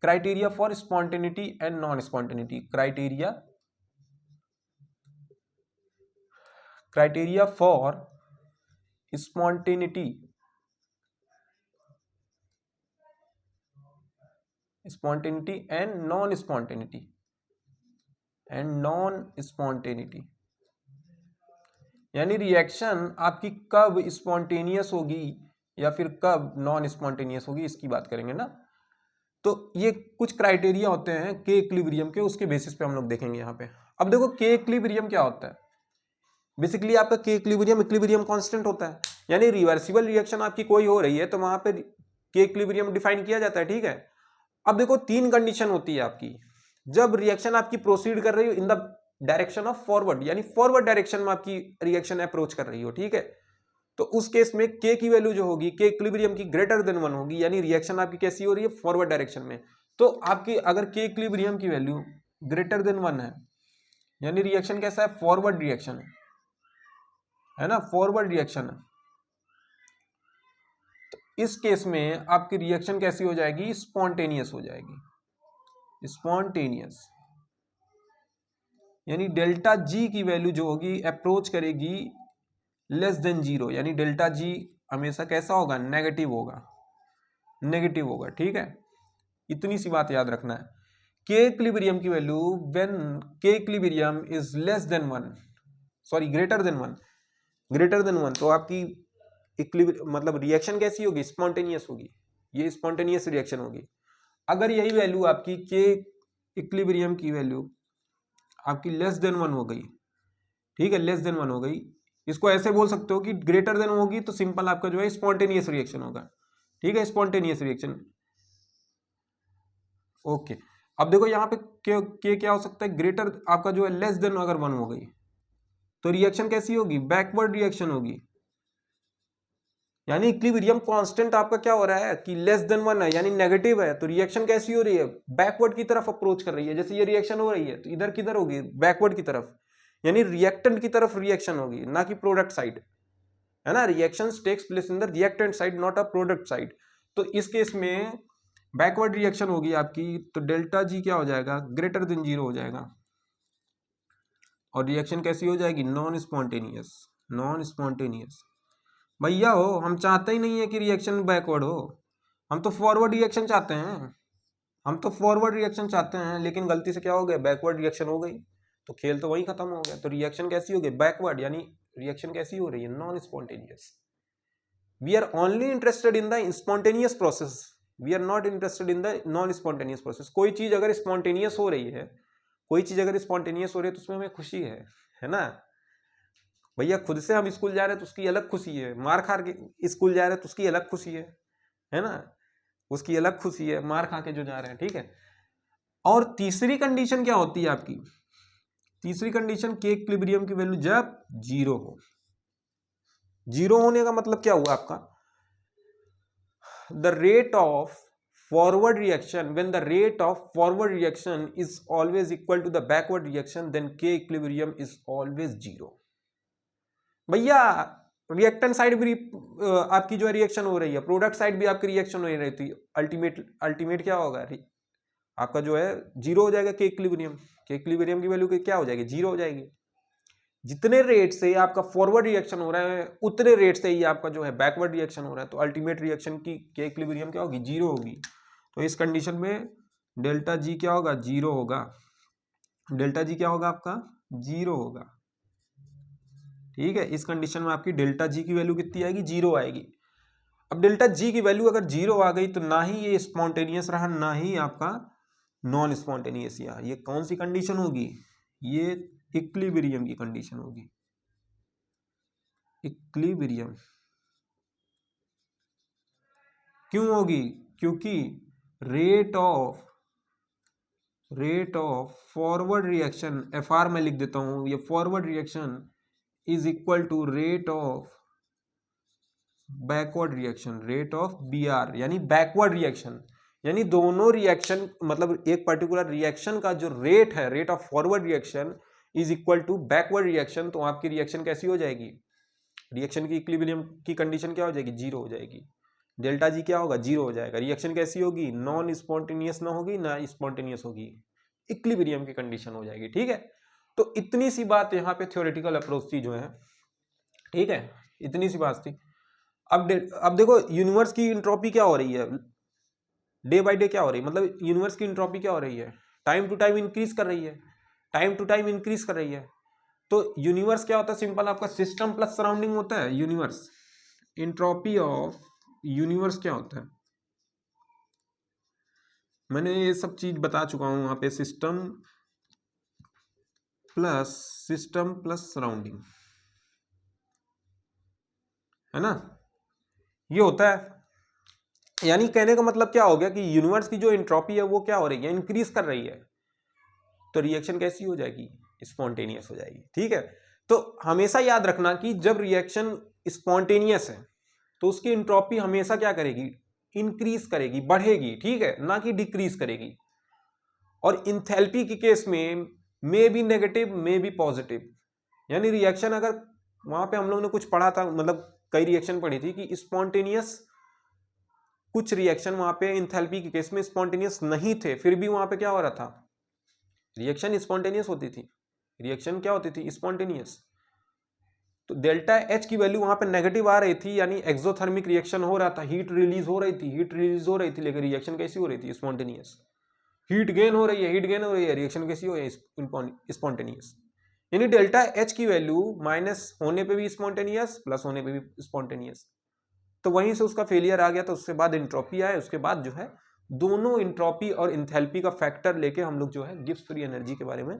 Speaker 1: criteria for spontaneity and non spontaneity, criteria for spontaneity and non spontaneity, यानी रिएक्शन आपकी कब स्पॉन्टेनियस होगी या फिर कब नॉन स्पॉन्टेनियस होगी, इसकी बात करेंगे ना। तो ये कुछ क्राइटेरिया होते हैं के इक्विलिब्रियम के, उसके बेसिस पे हम लोग देखेंगे यहाँ पे। अब देखो के इक्विलिब्रियम क्या होता है, बेसिकली आपका के इक्विलिब्रियम कांस्टेंट होता है, यानी रिवर्सिबल रिएक्शन आपकी कोई हो रही है तो वहां पे के इक्विलिब्रियम डिफाइन किया जाता है, ठीक है। अब देखो तीन कंडीशन होती है आपकी, जब रिएक्शन आपकी प्रोसीड कर रही हो in the direction of forward, यानी फॉरवर्ड डायरेक्शन में आपकी रिएक्शन अप्रोच कर रही हो, ठीक है। तो उस केस में के की वैल्यू जो होगी के इक्विलिब्रियम की ग्रेटर देन 1 होगी, यानी रिएक्शन आपकी कैसी हो रही है, फॉरवर्ड डायरेक्शन में। तो आपकी अगर के इक्विलिब्रियम की वैल्यू ग्रेटर देन 1 है, यानी रिएक्शन कैसा है, फॉरवर्ड रिएक्शन है ना, फॉरवर्ड रिएक्शन है। तो इस केस में आपकी रिएक्शन कैसी हो जाएगी, स्पॉन्टेनियस हो जाएगी, स्पॉन्टेनियस, यानी डेल्टा जी की वैल्यू जो होगी अप्रोच करेगी लेस देन 0, यानी डेल्टा जी हमेशा कैसा होगा, नेगेटिव होगा, ठीक है। इतनी सी बात याद रखना है। के इक्विलिब्रियम की वैल्यू व्हेन के equilibrium is less than 1, sorry greater than 1, तो आपकी मतलब रिएक्शन कैसी होगी, स्पॉन्टेनियस होगी, ये स्पॉन्टेनियस रिएक्शन होगी। अगर यही वैल्यू आपकी के इक्विलिब्रियम की वैल्यू आपकी लेस देन 1 हो गई, ठीक है, लेस देन 1 हो गई, इसको ऐसे बोल सकते हो कि ग्रेटर देन होगी तो सिंपल आपका जो है स्पॉन्टेनियस रिएक्शन होगा, ठीक है, स्पॉन्टेनियस रिएक्शन, ओके। अब देखो यहाँ पे के क्या हो सकता है, ग्रेटर आपका जो है लेस देन अगर 1 हो गई तो रिएक्शन कैसी होगी, बैकवर्ड रिएक्शन होगी, यानी इक्विलिब्रियम कांस्टेंट आपका क्या हो रहा है कि लेस देन 1 है, यानी नेगेटिव है, तो रिएक्शन कैसी हो रही है, बैकवर्ड की तरफ अप्रोच कर रही है। जैसे ये रिएक्शन हो रही है तो इधर किधर होगी, बैकवर्ड की तरफ, यानी रिएक्टेंट की तरफ रिएक्शन होगी, ना कि प्रोडक्ट साइड, है ना। Reactions takes place in the reactant side not a product side. तो इस केस में बैकवर्ड रिएक्शन होगी आपकी, तो डेल्टा जी क्या हो जाएगा, ग्रेटर देन 0 हो जाएगा, और रिएक्शन कैसी हो जाएगी, नॉन स्पॉन्टेनियस। भैया हो हम चाहते ही नहीं है कि रिएक्शन बैकवर्ड हो, हम तो फॉरवर्ड रिएक्शन चाहते हैं, लेकिन गलती से क्या हो गया, बैकवर्ड रिएक्शन हो गई, तो खेल तो वहीं खत्म हो गया। तो रिएक्शन कैसी हो गई, बैकवर्ड, यानी रिएक्शन कैसी हो रही है, non spontaneous. We are only interested in the spontaneous process, we are not interested in the non spontaneous process. कोई चीज अगर स्पॉन्टेनियस हो रही है तो उसमें हमें खुशी है ना। भैया खुद से हम स्कूल जा रहे हैं तो उसकी अलग खुशी है, मार खा के स्कूल जा रहे हैं तो उसकी अलग खुशी है ना, उसकी अलग खुशी है, मार खा के जो जा रहे हैं, ठीक है। और तीसरी कंडीशन क्या होती है आपकी, तीसरी कंडीशन के इक्विलिब्रियम की वैल्यू जब 0 हो। 0 होने का मतलब क्या हुआ आपका, the rate of forward reaction, when the rate of forward reaction is always equal to the backward reaction, then K equilibrium is always 0। भैया रिएक्टेंट साइड भी आपकी जो है रिएक्शन हो रही है, प्रोडक्ट साइड भी आपकी रिएक्शन हो रही थी, अल्टीमेट क्या होगा, आपका जो है 0 हो जाएगा के इक्विलिब्रियम की वैल्यू क्या हो जाएगी, 0 हो जाएगी। जितने रेट से आपका फॉरवर्ड रिएक्शन हो रहा है उतने रेट से ही आपका जो है बैकवर्ड रिएक्शन हो रहा है, तो अल्टीमेट रिएक्शन की के इक्विलिब्रियम क्या होगी, 0 होगी। तो इस कंडीशन में डेल्टा जी क्या होगा, 0 होगा, डेल्टा जी क्या होगा आपका, 0 होगा, ठीक है। इस कंडीशन में आपकी डेल्टा जी की वैल्यू कितनी आएगी, 0 आएगी। अब डेल्टा जी की वैल्यू अगर 0 आ गई तो ना ही ये स्पॉन्टेनियस रहा, ना ही आपका नॉन स्पॉन्टेनियस। ये कौन सी कंडीशन होगी, ये इक्विलिब्रियम की कंडीशन होगी, इक्विलिब्रियम। क्यों होगी, क्योंकि rate of forward reaction FR में लिख देता हूं, ये forward reaction is equal to rate of backward reaction, rate of BR, यानी बैकवर्ड रिएक्शन, यानी दोनों रिएक्शन मतलब एक पर्टिकुलर रिएक्शन का जो रेट है, rate of forward reaction is equal to backward reaction. तो आपकी रिएक्शन कैसी हो जाएगी, रिएक्शन की इक्विलिब्रियम की कंडीशन क्या हो जाएगी, जीरो हो जाएगी। डेल्टा जी क्या होगा, जीरो हो जाएगा। रिएक्शन कैसी होगी, नॉन स्पॉन्टेनियस ना होगी ना स्पॉन्टेनियस होगी, इक्विलिब्रियम की कंडीशन हो जाएगी। ठीक है, तो इतनी सी बात यहाँ पे थ्योरेटिकल अप्रोच थी जो है, ठीक है, इतनी सी बात थी। अब देखो यूनिवर्स की इंट्रोपी क्या हो रही है, डे बाय डे क्या हो रही है, मतलब यूनिवर्स की इंट्रोपी क्या हो रही है, टाइम टू टाइम इंक्रीज कर रही है, टाइम टू टाइम इंक्रीज कर रही है। तो यूनिवर्स क्या होता है, सिंपल आपका सिस्टम प्लस सराउंडिंग होता है यूनिवर्स। इंट्रोपी ऑफ यूनिवर्स क्या होता है, मैंने ये सब चीज बता चुका हूं वहां पे, सिस्टम प्लस सराउंडिंग, है ना, ये होता है। यानी कहने का मतलब क्या हो गया कि यूनिवर्स की जो एंट्रोपी है वो क्या हो रही है, इंक्रीज कर रही है। तो रिएक्शन कैसी हो जाएगी, स्पॉन्टेनियस हो जाएगी। ठीक है, तो हमेशा याद रखना कि जब रिएक्शन स्पॉन्टेनियस है तो उसकी एंट्रोपी हमेशा क्या करेगी, इंक्रीज करेगी, बढ़ेगी। ठीक है, ना कि डिक्रीज करेगी। और इंथैल्पी के केस में may be negative may be positive, यानी रिएक्शन अगर वहां पे हम लोग ने कुछ पढ़ा था, मतलब कई रिएक्शन पढ़ी थी कि स्पॉन्टेनियस, कुछ रिएक्शन वहां पे इंथैल्पी के केस में स्पॉन्टेनियस नहीं थे, फिर भी वहां पे क्या हो रहा था, रिएक्शन स्पॉन्टेनियस होती थी। रिएक्शन क्या होती थी, स्पॉन्टेनियस। तो डेल्टा एच की वैल्यू वहां पे नेगेटिव आ रही थी, यानी एक्सोथर्मिक रिएक्शन हो रहा था, हीट रिलीज हो रही थी, लेकिन रिएक्शन कैसी हो रही थी, स्पॉन्टेनियस। हीट गेन हो रही है, रिएक्शन कैसी हो रही है, स्पॉन्टेनियस। यानी डेल्टा एच की वैल्यू माइनस होने पे भी स्पॉन्टेनियस, प्लस होने पे भी स्पॉन्टेनियस। तो वहीं से उसका फेलियर आ गया, तो उसके बाद इंट्रोपी आए, उसके बाद जो है दोनों इंट्रोपी और इंथैल्पी का फैक्टर लेके हम लोग जो है गिब्स फ्री एनर्जी के बारे में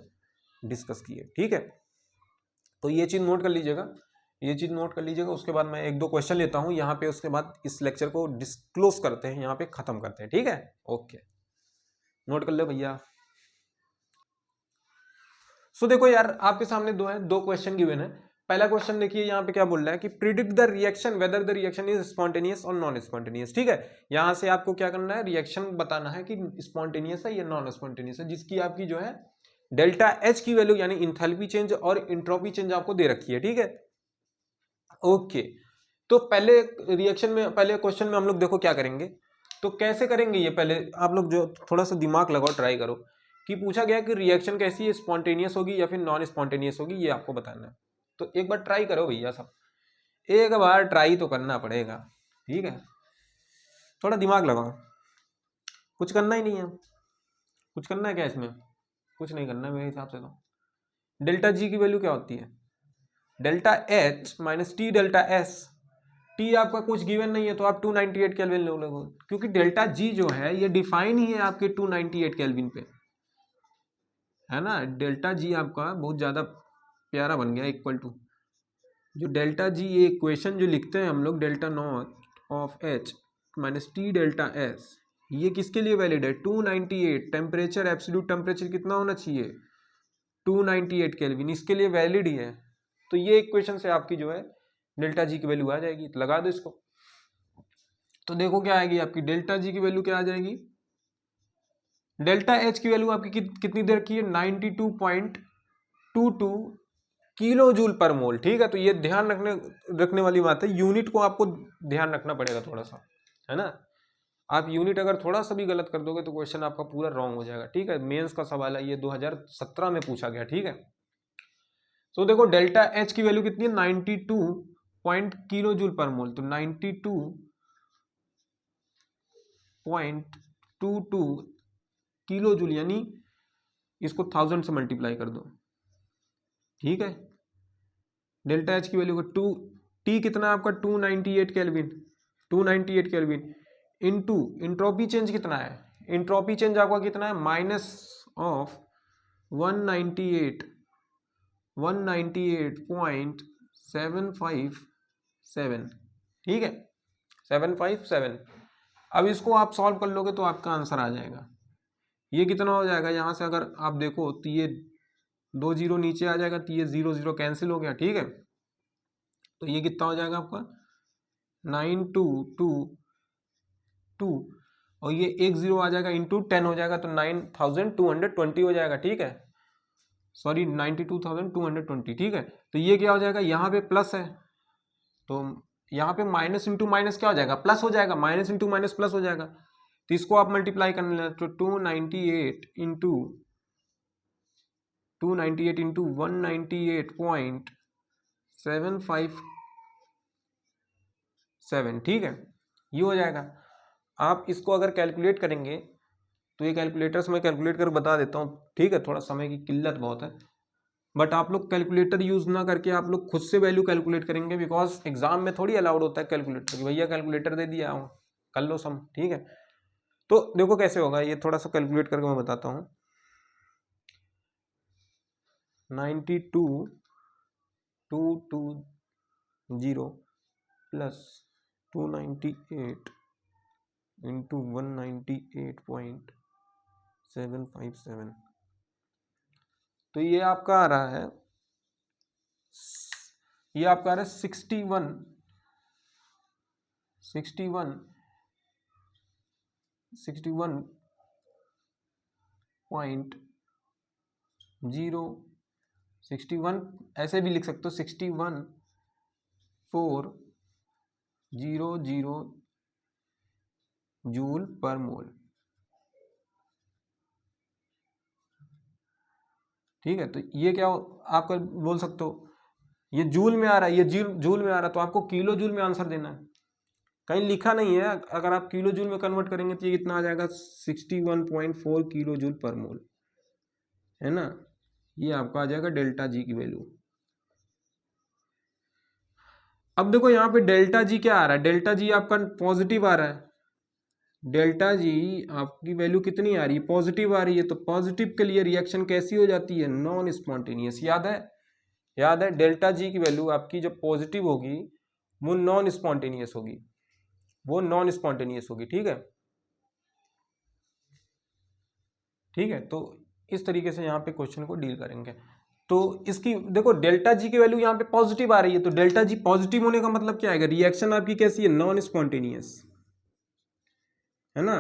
Speaker 1: डिस्कस किए। ठीक है, तो ये चीज नोट कर लीजिएगा, उसके बाद मैं एक दो क्वेश्चन लेता हूं यहाँ पे, उसके बाद इस लेक्चर को डिस्क्लोज करते हैं, यहाँ पे खत्म करते हैं। ठीक है, ओके, नोट कर ले भैया। सो देखो यार, आपके सामने दो क्वेश्चन गिवन है। पहला क्वेश्चन देखिए, यहाँ पे क्या बोल रहा है कि predict the reaction weather the reaction is spontaneous और नॉन स्पॉन्टेनियस। ठीक है, यहां से आपको क्या करना है, रिएक्शन बताना है कि स्पॉन्टेनियस है या नॉन स्पॉन्टेनियस है, जिसकी आपकी जो है डेल्टा एच की वैल्यू यानी इंथैल्पी चेंज और इंट्रोपी चेंज आपको दे रखी है। ठीक है, ओके। तो पहले रिएक्शन में, पहले क्वेश्चन में हम लोग देखो क्या करेंगे, तो कैसे करेंगे ये, पहले आप लोग जो थोड़ा सा दिमाग लगाओ, ट्राई करो कि पूछा गया कि रिएक्शन कैसी है, स्पॉन्टेनियस होगी या फिर नॉन स्पॉन्टेनियस होगी, ये आपको बताना है। तो एक बार ट्राई करो भैया सब, एक बार ट्राई तो करना पड़ेगा। ठीक है, थोड़ा दिमाग लगाओ, कुछ करना ही नहीं है, कुछ करना है क्या इसमें, कुछ नहीं करना है मेरे हिसाब से। तो डेल्टा जी की वैल्यू क्या होती है, delta H minus T delta S. T आपका कुछ गिवन नहीं है तो आप 298 केल्विन ले लोगे, क्योंकि डेल्टा जी जो है ये डिफाइन ही है आपके 298 केल्विन पे, है ना। डेल्टा जी आपका बहुत ज्यादा प्यारा बन गया, इक्वल टू जो डेल्टा जी, ये इक्वेशन जो लिखते हैं हम लोग, delta not of H minus T delta S, ये किसके लिए वैलिड है, 298 टेम्परेचर, एब्सोल्यूट टेम्परेचर कितना होना चाहिए, 298 केल्विन, इसके लिए वैलिड ही है। तो ये इक्वेशन से आपकी जो है डेल्टा जी की वैल्यू आ जाएगी, तो लगा दो इसको। तो देखो क्या आएगी आपकी, डेल्टा जी की वैल्यू क्या आ जाएगी, डेल्टा एच की वैल्यू आपकी कितनी दे रखी है, 92.22 किलो जूल पर मोल। ठीक है, तो ये ध्यान रखने वाली बात है, यूनिट को आपको ध्यान रखना पड़ेगा थोड़ा सा, है ना। आप यूनिट अगर थोड़ा सा भी गलत कर दोगे तो क्वेश्चन आपका पूरा रॉन्ग हो जाएगा। ठीक है, मेंस का सवाल है, ये 2017 में पूछा गया। ठीक है, तो देखो डेल्टा एच की वैल्यू कितनी है, 92 पॉइंट किलो जूल पर मोल, तो 92.22 किलो जूल, यानी इसको 1000 से मल्टीप्लाई कर दो। ठीक है, डेल्टा एच की वैल्यू को टी कितना है आपका, 298 kelvin, 298 kelvin into entropy change कितना है, इंट्रोपी चेंज आपका कितना है, माइनस ऑफ 198.757। ठीक है, 757। अब इसको आप सॉल्व कर लोगे तो आपका आंसर आ जाएगा। ये कितना हो जाएगा, यहाँ से अगर आप देखो तो ये 2 जीरो नीचे आ जाएगा, तो ये 0 0 कैंसिल हो गया, ठीक है। तो ये कितना हो जाएगा आपका 9222, और ये 1 0 आ जाएगा इंटू 10 हो जाएगा, तो 9220 हो जाएगा, ठीक है। सॉरी 92,220, ठीक है। तो ये क्या हो जाएगा, यहाँ पे प्लस है तो यहाँ पे माइनस इंटू माइनस क्या हो जाएगा, प्लस हो जाएगा, माइनस इंटू माइनस प्लस हो जाएगा। तो इसको आप मल्टीप्लाई करने लगे तो 298 इंटू 198.757, ठीक है, ये हो जाएगा। आप इसको अगर कैलकुलेट करेंगे तो ये कैलकुलेटर से मैं कैलकुलेट कर बता देता हूँ, ठीक है, थोड़ा समय की किल्लत बहुत है, बट आप लोग कैलकुलेटर यूज ना करके आप लोग खुद से वैल्यू कैलकुलेट करेंगे, बिकॉज एग्जाम में थोड़ी अलाउड होता है कैलकुलेटर कि भैया कैलकुलेटर दे दिया हूँ कर लो सम, ठीक है। तो देखो कैसे होगा, ये थोड़ा सा कैलकुलेट करके मैं बताता हूँ। 92,220 प्लस 298 इंटू 198.757, तो ये आपका आ रहा है, ये आपका आ रहा है 61 ऐसे भी लिख सकते हो, 61,400 जूल पर मोल, ठीक है। तो ये क्या आपका बोल सकते हो, ये जूल में आ रहा है, ये जूल में आ रहा है, तो आपको किलो जूल में आंसर देना है, कहीं लिखा नहीं है। अगर आप किलो जूल में कन्वर्ट करेंगे तो ये कितना आ जाएगा 61.4 किलो जूल पर मोल, है ना। ये आपका आ जाएगा डेल्टा जी की वैल्यू। अब देखो यहाँ पे डेल्टा जी क्या आ रहा है, डेल्टा जी आपका पॉजिटिव आ रहा है, डेल्टा जी आपकी वैल्यू कितनी आ रही है, पॉजिटिव आ रही है। तो पॉजिटिव के लिए रिएक्शन कैसी हो जाती है, नॉन स्पॉन्टेनियस, याद है डेल्टा जी की वैल्यू आपकी जब पॉजिटिव होगी वो नॉन स्पॉन्टेनियस होगी, ठीक है, ठीक है। तो इस तरीके से यहाँ पे क्वेश्चन को डील करेंगे। तो इसकी देखो डेल्टा जी की वैल्यू यहाँ पे पॉजिटिव आ रही है, तो डेल्टा जी पॉजिटिव होने का मतलब क्या आएगा, रिएक्शन आपकी कैसी है, नॉन स्पॉन्टेनियस, है ना।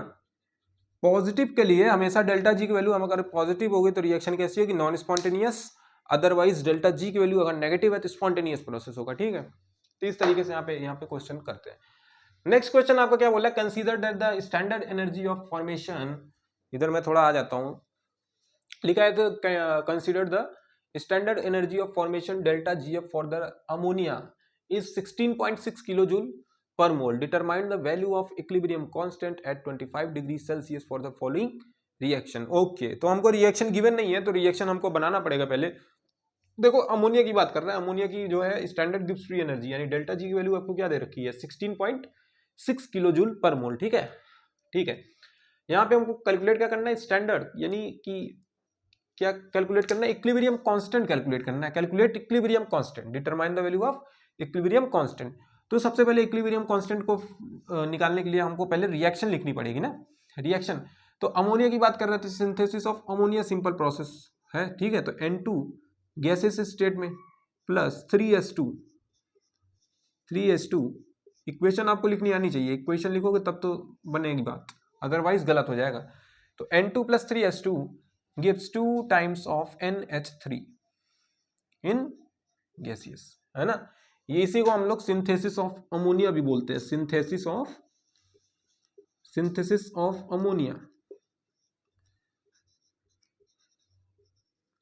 Speaker 1: पॉजिटिव के लिए हमेशा डेल्टा जी की वैल्यू हम अगर पॉजिटिव होगी तो रिएक्शन कैसी होगी, non spontaneous, otherwise delta G की वैल्यू अगर नेगेटिव है तो स्पॉन्टेनियस प्रोसेस होगा, ठीक है। तो इस तरीके से यहाँ पे क्वेश्चन करते हैं। नेक्स्ट क्वेश्चन आपको क्या बोला, consider that the standard energy of formation, इधर मैं थोड़ा आ जाता हूँ, लिखा है तो consider the standard energy of formation delta GF for the ammonia is 16.6 kilo joule per mole. Determine the value of equilibrium constant at 25 degree Celsius for the following reaction. Okay, तो हमको रिएक्शन गिवन नहीं है तो reaction हमको बनाना पड़ेगा पहले। देखो ammonia की बात कर रहे हैं, अमोनिया की जो है स्टैंडर्ड गिब्स फ्री एनर्जी यानी डेल्टा जी की वैल्यू आपको क्या दे रखी है 16.6 किलो जूल पर मोल, ठीक है, ठीक है। यहाँ पे हमको कैलकुलेट क्या करना है, स्टैंडर्ड यानी कि क्या कैलकुलेट करना है, इक्विलिब्रियम कांस्टेंट कैलकुलेट करना है, calculate equilibrium constant, determine the value of equilibrium constant. तो सबसे पहले इक्विलिब्रियम कांस्टेंट को निकालने के लिए हमको पहले रिएक्शन लिखनी पड़ेगी ना, रिएक्शन। तो अमोनिया की बात कर रहे थे, synthesis of ammonia simple process है, ठीक है। तो N2 गैसेस स्टेट में प्लस 3s2 इक्वेशन आपको लिखनी आनी चाहिए, इक्वेशन लिखोगे तब तो बनेगी बात, अदरवाइज गलत हो जाएगा। तो N2 + 3s2 gives 2 times of NH3 in gaseous, है ना। ये इसी को हम लोग सिंथेसिस ऑफ अमोनिया भी बोलते हैं, synthesis of ammonia,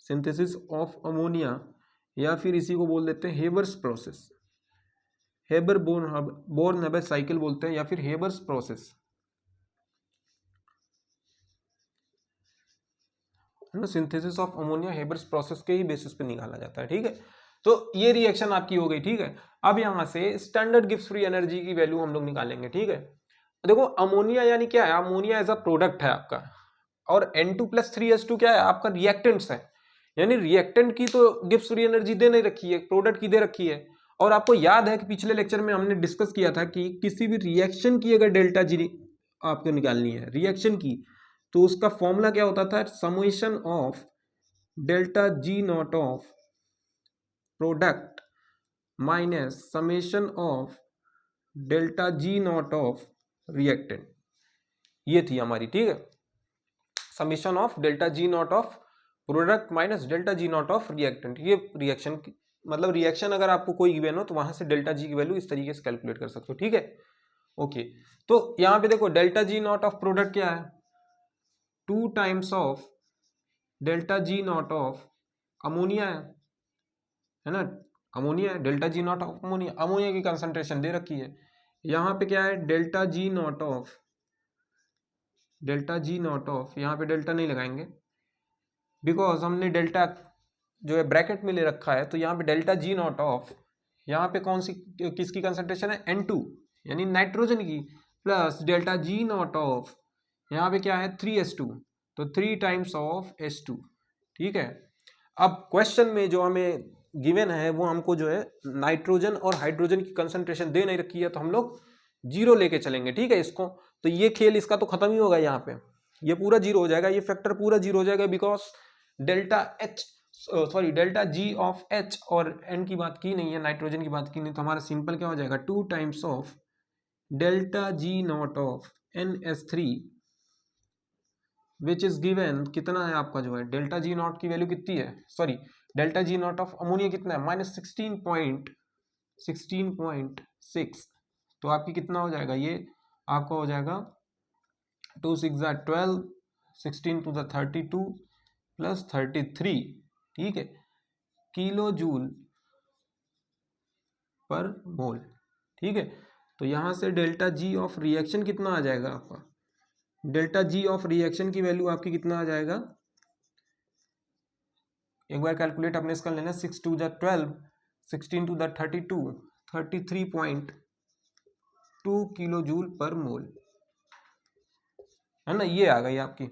Speaker 1: synthesis of ammonia, या फिर इसी को बोल देते हैं Haber's process, Haber Born Haber cycle बोलते हैं, या फिर हेबर्स प्रोसेस, है ना। Synthesis of ammonia Haber's process के ही बेसिस पे निकाला जाता है, ठीक है। तो ये रिएक्शन आपकी हो गई, ठीक है। अब यहां से स्टैंडर्ड गिब्स फ्री एनर्जी की वैल्यू हम लोग निकालेंगे, ठीक है। देखो अमोनिया यानी क्या है, अमोनिया एज अ प्रोडक्ट है आपका, और N2 + 3s2 क्या है आपका रिएक्टेंट्स है, यानी रिएक्टेंट की तो गिब्स फ्री एनर्जी दे नहीं रखी है, प्रोडक्ट की दे रखी है। और आपको याद है कि पिछले लेक्चर में हमने डिस्कस किया था कि किसी भी रिएक्शन की अगर डेल्टा जी आपको निकालनी है रिएक्शन की, तो उसका फॉर्मूला क्या होता था, summation of delta G not of product minus summation of delta G not of reactant, ये थी हमारी, ठीक है, summation of delta G not of product minus delta G not of reactant. ये रिएक्शन मतलब रिएक्शन अगर आपको कोई गिवन हो तो वहां से डेल्टा जी की वैल्यू इस तरीके से कैलकुलेट कर सकते हो, ठीक है। ओके, तो यहां पे देखो delta G not of product क्या है, 2 times of delta G not of ammonia है ना, अमोनिया है, delta G not of ammonia, ammonia की कंसंट्रेशन दे रखी है। यहाँ पे क्या है, delta G not of, delta G not of, यहाँ पे डेल्टा नहीं लगाएंगे बिकॉज हमने डेल्टा जो है ब्रैकेट में ले रखा है, तो यहाँ पे डेल्टा जी नॉट ऑफ, यहाँ पे कौन सी किसकी कंसंट्रेशन है, N2 यानी नाइट्रोजन की, plus delta G not of यहाँ पे क्या है 3H2, तो 3 टाइम्स ऑफ H2, ठीक है। अब क्वेश्चन में जो हमें गिवन है वो हमको जो है नाइट्रोजन और हाइड्रोजन की कंसंट्रेशन दे नहीं रखी है, तो हम लोग जीरो लेके चलेंगे, ठीक है इसको। तो ये खेल इसका तो खत्म ही होगा, यहाँ पे ये पूरा जीरो हो जाएगा, ये फैक्टर पूरा जीरो हो जाएगा, because delta H sorry delta G of H और एन की बात की नहीं है, नाइट्रोजन की बात की नहीं, तो हमारा सिंपल क्या हो जाएगा 2 times of delta G not of NH3 which is given, कितना है आपका जो है डेल्टा जी नॉट की वैल्यू कितनी है, sorry delta G not of ammonia कितना है -16.6, तो आपकी कितना हो जाएगा, ये आपका हो जाएगा 2 6 12, 16 to the 32 प्लस 33, ठीक है, किलो जूल पर मोल, ठीक है। तो यहां से डेल्टा जी ऑफ रिएक्शन कितना आ जाएगा आपका, डेल्टा जी ऑफ रिएक्शन की वैल्यू आपकी कितना आ जाएगा, एक बार कैलकुलेट अपने इसका लेना, 6 to the 12, 16 to the 32, 33.2 kilojoule per mole, है ना, ये आ गई आपकी,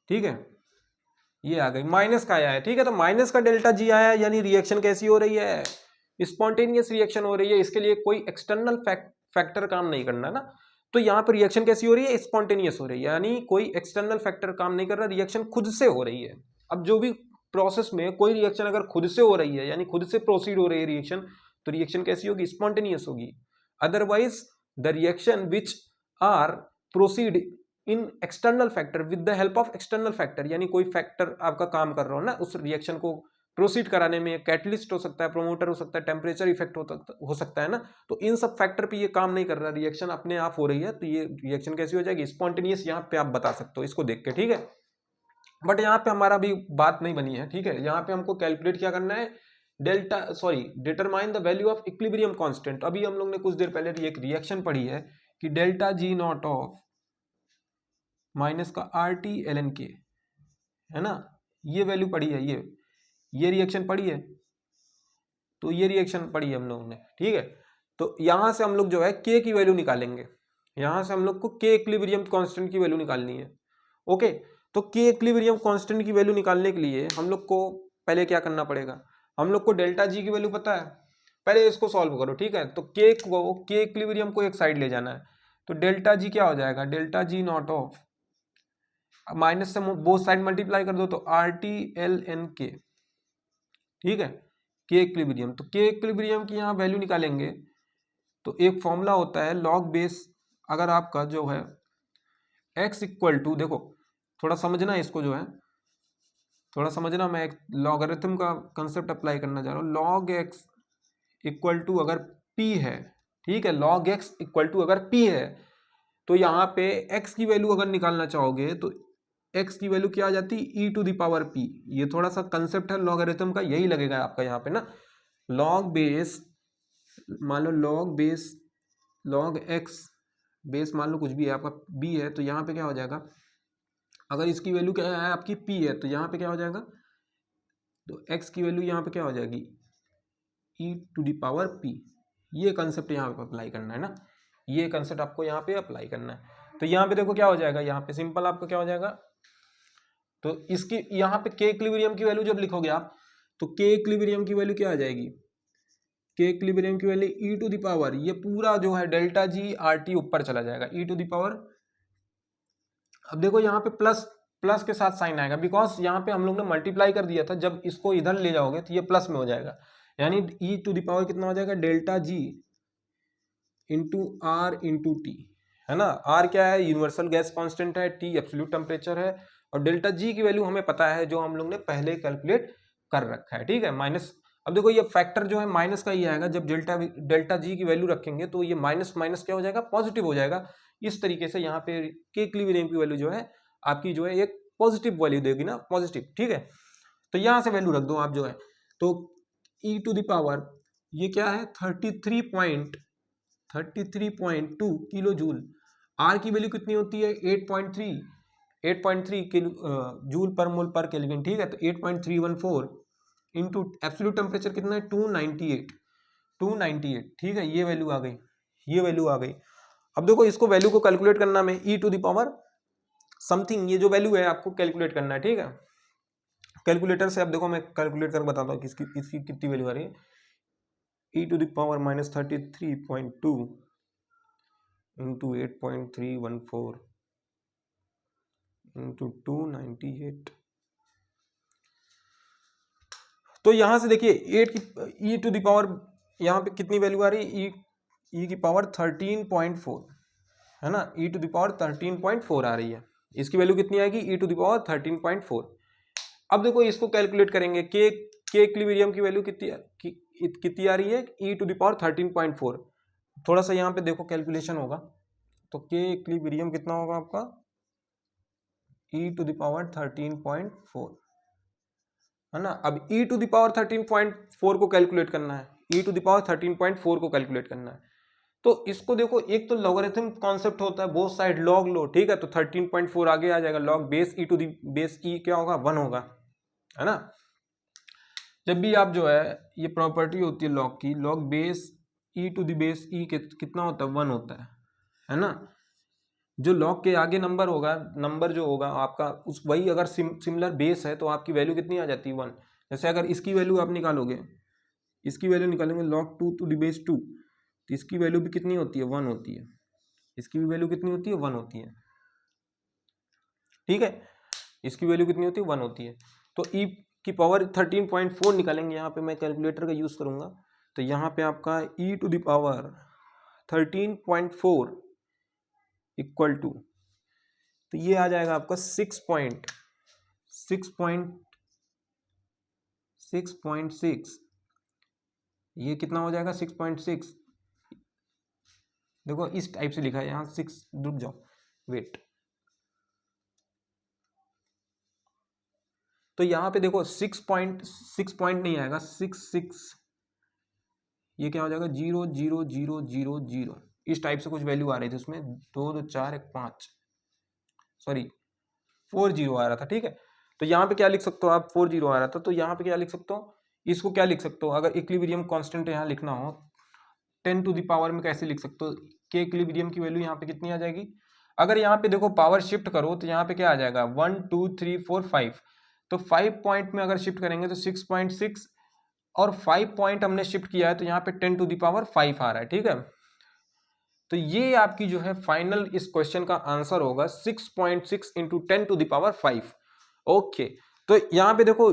Speaker 1: ठीक है, ये आ गई, माइनस का आया है, ठीक है। तो माइनस का डेल्टा जी आया है, यानी रिएक्शन कैसी हो रही है, स्पॉन्टेनियस रिएक्शन हो रही है, इसके लिए कोई एक्सटर्नल फैक्टर काम नहीं करना ना। तो यहाँ पर रिएक्शन कैसी हो रही है, स्पॉन्टेनियस हो रही है, यानी कोई एक्सटर्नल फैक्टर काम नहीं कर रहा, रिएक्शन खुद से हो रही है। अब जो भी प्रोसेस में कोई रिएक्शन अगर खुद से हो रही है, यानी खुद से प्रोसीड हो रही है रिएक्शन, तो रिएक्शन कैसी होगी, स्पॉन्टेनियस होगी। Otherwise the reaction which are proceed in external factor with the help of external factor, यानी कोई फैक्टर आपका काम कर रहा हो ना उस रिएक्शन को प्रोसीड कराने में, कैटलिस्ट हो सकता है, प्रोमोटर हो सकता है, टेम्परेचर इफेक्ट हो सकता है ना, तो इन सब फैक्टर पे ये काम नहीं कर रहा, रिएक्शन अपने आप हो रही है, तो ये रिएक्शन कैसी हो जाएगी, स्पॉन्टेनियस, यहाँ पे आप बता सकते हो इसको देख के, ठीक है। बट यहाँ पे हमारा भी बात नहीं बनी है, ठीक है, यहाँ पे हमको कैलकुलेट क्या करना है, determine the value of equilibrium constant. अभी हम लोग ने कुछ देर पहले एक रिएक्शन पढ़ी है कि delta G not of minus का RT/ln(k) है ना, ये वैल्यू पढ़ी है, ये रिएक्शन पढ़ी है, तो ये रिएक्शन पढ़ी है हम लोगों ने, ठीक है। तो यहां से हम लोग जो है K की वैल्यू निकालेंगे, यहां से हम लोग को K इक्विलिब्रियम कांस्टेंट की वैल्यू निकालनी है, ओके। तो K इक्विलिब्रियम कांस्टेंट की वैल्यू निकालने के लिए हम लोग को पहले क्या करना पड़ेगा, हम लोग को डेल्टा जी की वैल्यू पता है, पहले इसको सॉल्व करो, ठीक है। तो K इक्विलिब्रियम को एक साइड ले जाना है, तो डेल्टा जी क्या हो जाएगा, delta G not of minus से बोथ साइड मल्टीप्लाई कर दो तो RT/ln(k), ठीक है, K इक्विलिब्रियम। तो K इक्विलिब्रियम की यहाँ वैल्यू निकालेंगे तो एक फॉर्मूला होता है लॉग बेस, अगर आपका जो है x इक्वल टू, देखो थोड़ा समझना इसको जो है, थोड़ा समझना, मैं एक लॉगरिथम का कंसेप्ट अप्लाई करना चाह रहा हूँ। लॉग x इक्वल टू अगर p है, ठीक है, लॉग x इक्वल टू अगर p है, तो यहाँ पे x की वैल्यू अगर निकालना चाहोगे तो x की वैल्यू क्या आ जाती है, e⁻p। ये थोड़ा सा कंसेप्ट है लॉगरिथम का, यही लगेगा आपका यहाँ पे ना, लॉग बेस, मान लो log base, log x base मान लो कुछ भी है आपका b है, तो यहाँ पे क्या हो जाएगा, अगर इसकी वैल्यू क्या है आपकी p है, तो यहाँ पे क्या हो जाएगा, तो x की वैल्यू यहाँ पे क्या हो जाएगी e⁻p। ये कंसेप्ट यहाँ पे अप्लाई करना है ना, ये कंसेप्ट आपको यहाँ पे अप्लाई करना है। तो यहाँ पे देखो क्या हो जाएगा, यहाँ पे सिंपल आपको क्या हो जाएगा, तो इसकी यहाँ पे K इक्विलिब्रियम की वैल्यू जब लिखोगे आप, तो K इक्विलिब्रियम की वैल्यू क्या आ जाएगी, के इक्विलिब्रियम की value e to the power, ये पूरा जो है डेल्टा जी आर टी ऊपर चला जाएगा ई टू द पावर। अब देखो यहाँ पे प्लस प्लस के साथ साइन आएगा, बिकॉज यहाँ पे हम लोग ने मल्टीप्लाई कर दिया था, जब इसको इधर ले जाओगे तो ये प्लस में हो जाएगा, यानी ई टू द पावर कितना हो जाएगा, delta G into R into T, है ना। आर क्या है, यूनिवर्सल गैस कांस्टेंट है, टी एब्सोल्यूट टेम्परेचर है, और डेल्टा जी की वैल्यू हमें पता है, जो हम लोग ने पहले कैलकुलेट कर रखा है, ठीक है। माइनस, अब देखो ये फैक्टर जो है माइनस का ही आएगा, जब डेल्टा जी की वैल्यू रखेंगे तो ये माइनस माइनस क्या हो जाएगा, पॉजिटिव हो जाएगा। इस तरीके से यहाँ पे के इक्विलिब्रियम की वैल्यू जो है आपकी जो है एक पॉजिटिव वैल्यू देगी ना, पॉजिटिव, ठीक है। तो यहाँ से वैल्यू रख दो आप जो है, तो ई टू द पावर ये क्या है 33.2 किलो जूल। आर की वैल्यू कितनी होती है 8.3 किलो जूल पर मोल पर केल्विन, ठीक है। तो 8.314 इंटू एब्सोल्यूट टेम्परेचर कितना है 298, ठीक है। ये वैल्यू आ गई, ये वैल्यू आ गई। अब देखो इसको वैल्यू को कैलकुलेट करना में ई टू द पावर समथिंग, ये जो वैल्यू है आपको कैलकुलेट करना है, ठीक है। कैलकुलेटर से अब देखो मैं कैलकुलेट कर बताता हूँ कि इसकी कितनी वैल्यू आ रही है। E to the power -33.2 into 8.314 into 298, तो यहां से देखिए 8 की ई टू द पावर यहाँ पे कितनी वैल्यू आ रही है, ई की पावर 13.4, है ना, ई टू द पावर 13.4 आ रही है। इसकी वैल्यू कितनी आएगी, ई टू द पावर 13.4। अब देखो इसको कैलकुलेट करेंगे, के इक्विलिब्रियम की वैल्यू कितनी आ रही है, ई टू द पावर 13.4। थोड़ा सा यहाँ पे देखो कैलकुलेशन होगा, तो के इक्विलिब्रियम कितना होगा आपका, ई टू द पावर 13.4, है ना। अब ई टू द पावर 13.4 को कैलकुलेट करना है, ई टू द पावर 13.4 को कैलकुलेट करना है, तो इसको देखो, एक तो लॉगरिथम कॉन्सेप्ट होता है, बोथ साइड लॉग लो, ठीक है। तो 13.4 आगे आ जाएगा, log base e to the base e क्या होगा 1 होगा, है ना। जब भी आप जो है ये प्रॉपर्टी होती है लॉग की, log base e to the base e कितना होता है 1 होता है ना। जो लॉग के आगे नंबर होगा, नंबर जो होगा आपका उस वही अगर सिमिलर बेस है तो आपकी वैल्यू कितनी आ जाती है 1। जैसे अगर इसकी वैल्यू आप निकालोगे, इसकी वैल्यू निकालेंगे log 2 टू द बेस 2, तो इसकी वैल्यू भी कितनी होती है 1 होती है, इसकी भी वैल्यू कितनी होती है 1 होती है, ठीक है। इसकी वैल्यू कितनी होती है 1 होती है। तो ई की पावर 13.4 निकालेंगे, यहाँ पे मैं कैलकुलेटर का यूज करूंगा, तो यहाँ पे आपका e to the power 13.4 equal to, तो ये आ जाएगा आपका 6.6, ये कितना हो जाएगा 6.6। देखो इस टाइप से लिखा है यहाँ 6, रुक जाओ वेट, तो यहाँ पे देखो 6 पॉइंट नहीं आएगा, 6, ये क्या हो जाएगा 0.0000, इस टाइप से कुछ वैल्यू आ रही थी उसमें, 2 2 4 1 5, सॉरी 40 आ रहा था, ठीक है। तो यहाँ पे क्या लिख सकते हो आप, 40 आ रहा था, तो यहाँ पे क्या लिख सकते हो, इसको क्या लिख सकते हो, अगर इक्विलिब्रियम कांस्टेंट यहाँ लिखना हो 10 टू द पावर में कैसे लिख सकते हो, के इक्विलिब्रियम की वैल्यू यहाँ पे कितनी आ जाएगी। अगर यहाँ पे देखो पावर शिफ्ट करो तो यहाँ पे क्या आ जाएगा 1 2 3 4 5, तो 5 पॉइंट में अगर शिफ्ट करेंगे तो 6.6, और 5 पॉइंट हमने शिफ्ट किया है तो यहाँ पे 10 टू द पावर 5 आ रहा है, ठीक है। तो ये आपकी जो है फाइनल इस क्वेश्चन का आंसर होगा 6.6 into 10 to the power 5। Okay, तो यहाँ पे देखो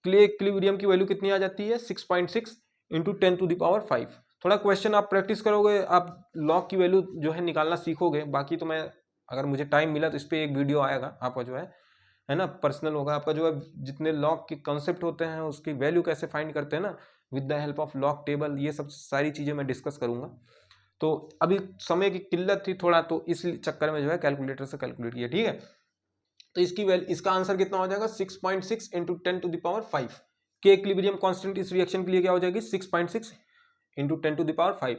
Speaker 1: क्ले इक्विलिब्रियम की वैल्यू कितनी आ जाती है 6.6 इंटू 10 टू द पावर 5। थोड़ा क्वेश्चन आप प्रैक्टिस करोगे, आप लॉग की वैल्यू जो है निकालना सीखोगे। बाकी तो मैं अगर मुझे टाइम मिला तो इस पर एक वीडियो आएगा आपका जो है ना, पर्सनल होगा आपका, जो है जितने लॉग के कॉन्सेप्ट होते हैं उसकी वैल्यू कैसे फाइंड करते हैं ना with the help of log table, ये सब सारी चीज़ें मैं डिस्कस करूंगा। तो अभी समय की किल्लत थी थोड़ा, तो इस चक्कर में जो है कैलकुलेटर से कैलकुलेट किया, ठीक है। तो इसका आंसर कितना हो जाएगा 6.6 इंटू 10 टू द पावर 5। के इक्विलिब्रियम कांस्टेंट इस रिएक्शन के लिए क्या हो जाएगी 6.6 इंटू 10 टू द पावर 5।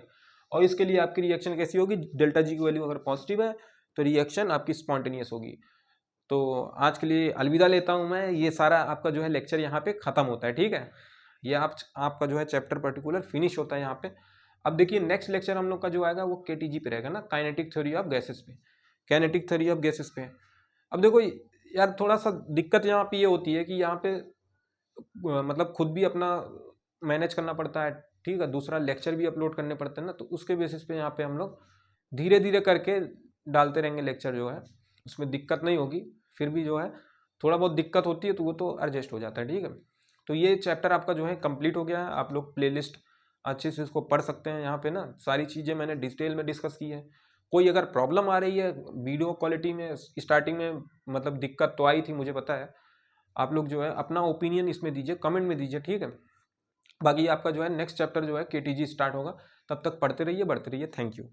Speaker 1: और इसके लिए आपकी रिएक्शन कैसी होगी, डेल्टा जी की वैल्यू अगर पॉजिटिव है तो रिएक्शन आपकी स्पॉन्टेनियस होगी। तो आज के लिए अलविदा लेता हूं मैं, ये सारा आपका जो है लेक्चर यहाँ पे खत्म होता है, ठीक है। ये आपका जो है चैप्टर पर्टिकुलर फिनिश होता है यहाँ पे। अब देखिए नेक्स्ट लेक्चर हम लोग का जो आएगा वो केटीजी पे रहेगा ना, काइनेटिक थ्योरी ऑफ गैसेस पे, काइनेटिक थ्योरी ऑफ गैसेस पे। अब देखो यार थोड़ा सा दिक्कत यहाँ पे ये होती है कि यहाँ पे मतलब खुद भी अपना मैनेज करना पड़ता है, ठीक है, दूसरा लेक्चर भी अपलोड करने पड़ते हैं ना, तो उसके बेसिस पे यहाँ पे हम लोग धीरे धीरे करके डालते रहेंगे लेक्चर जो है, उसमें दिक्कत नहीं होगी। फिर भी जो है थोड़ा बहुत दिक्कत होती है तो वो तो एडजस्ट हो जाता है, ठीक है। तो ये चैप्टर आपका जो है कंप्लीट हो गया है। आप लोग प्लेलिस्ट अच्छे से इसको पढ़ सकते हैं। यहाँ पे ना सारी चीज़ें मैंने डिटेल में डिस्कस की है। कोई अगर प्रॉब्लम आ रही है वीडियो क्वालिटी में, स्टार्टिंग में मतलब दिक्कत तो आई थी, मुझे पता है। आप लोग जो है अपना ओपिनियन इसमें दीजिए, कमेंट में दीजिए, ठीक है। बाकी आपका जो है नेक्स्ट चैप्टर जो है KTG स्टार्ट होगा, तब तक पढ़ते रहिए, बढ़ते रहिए। Thank you.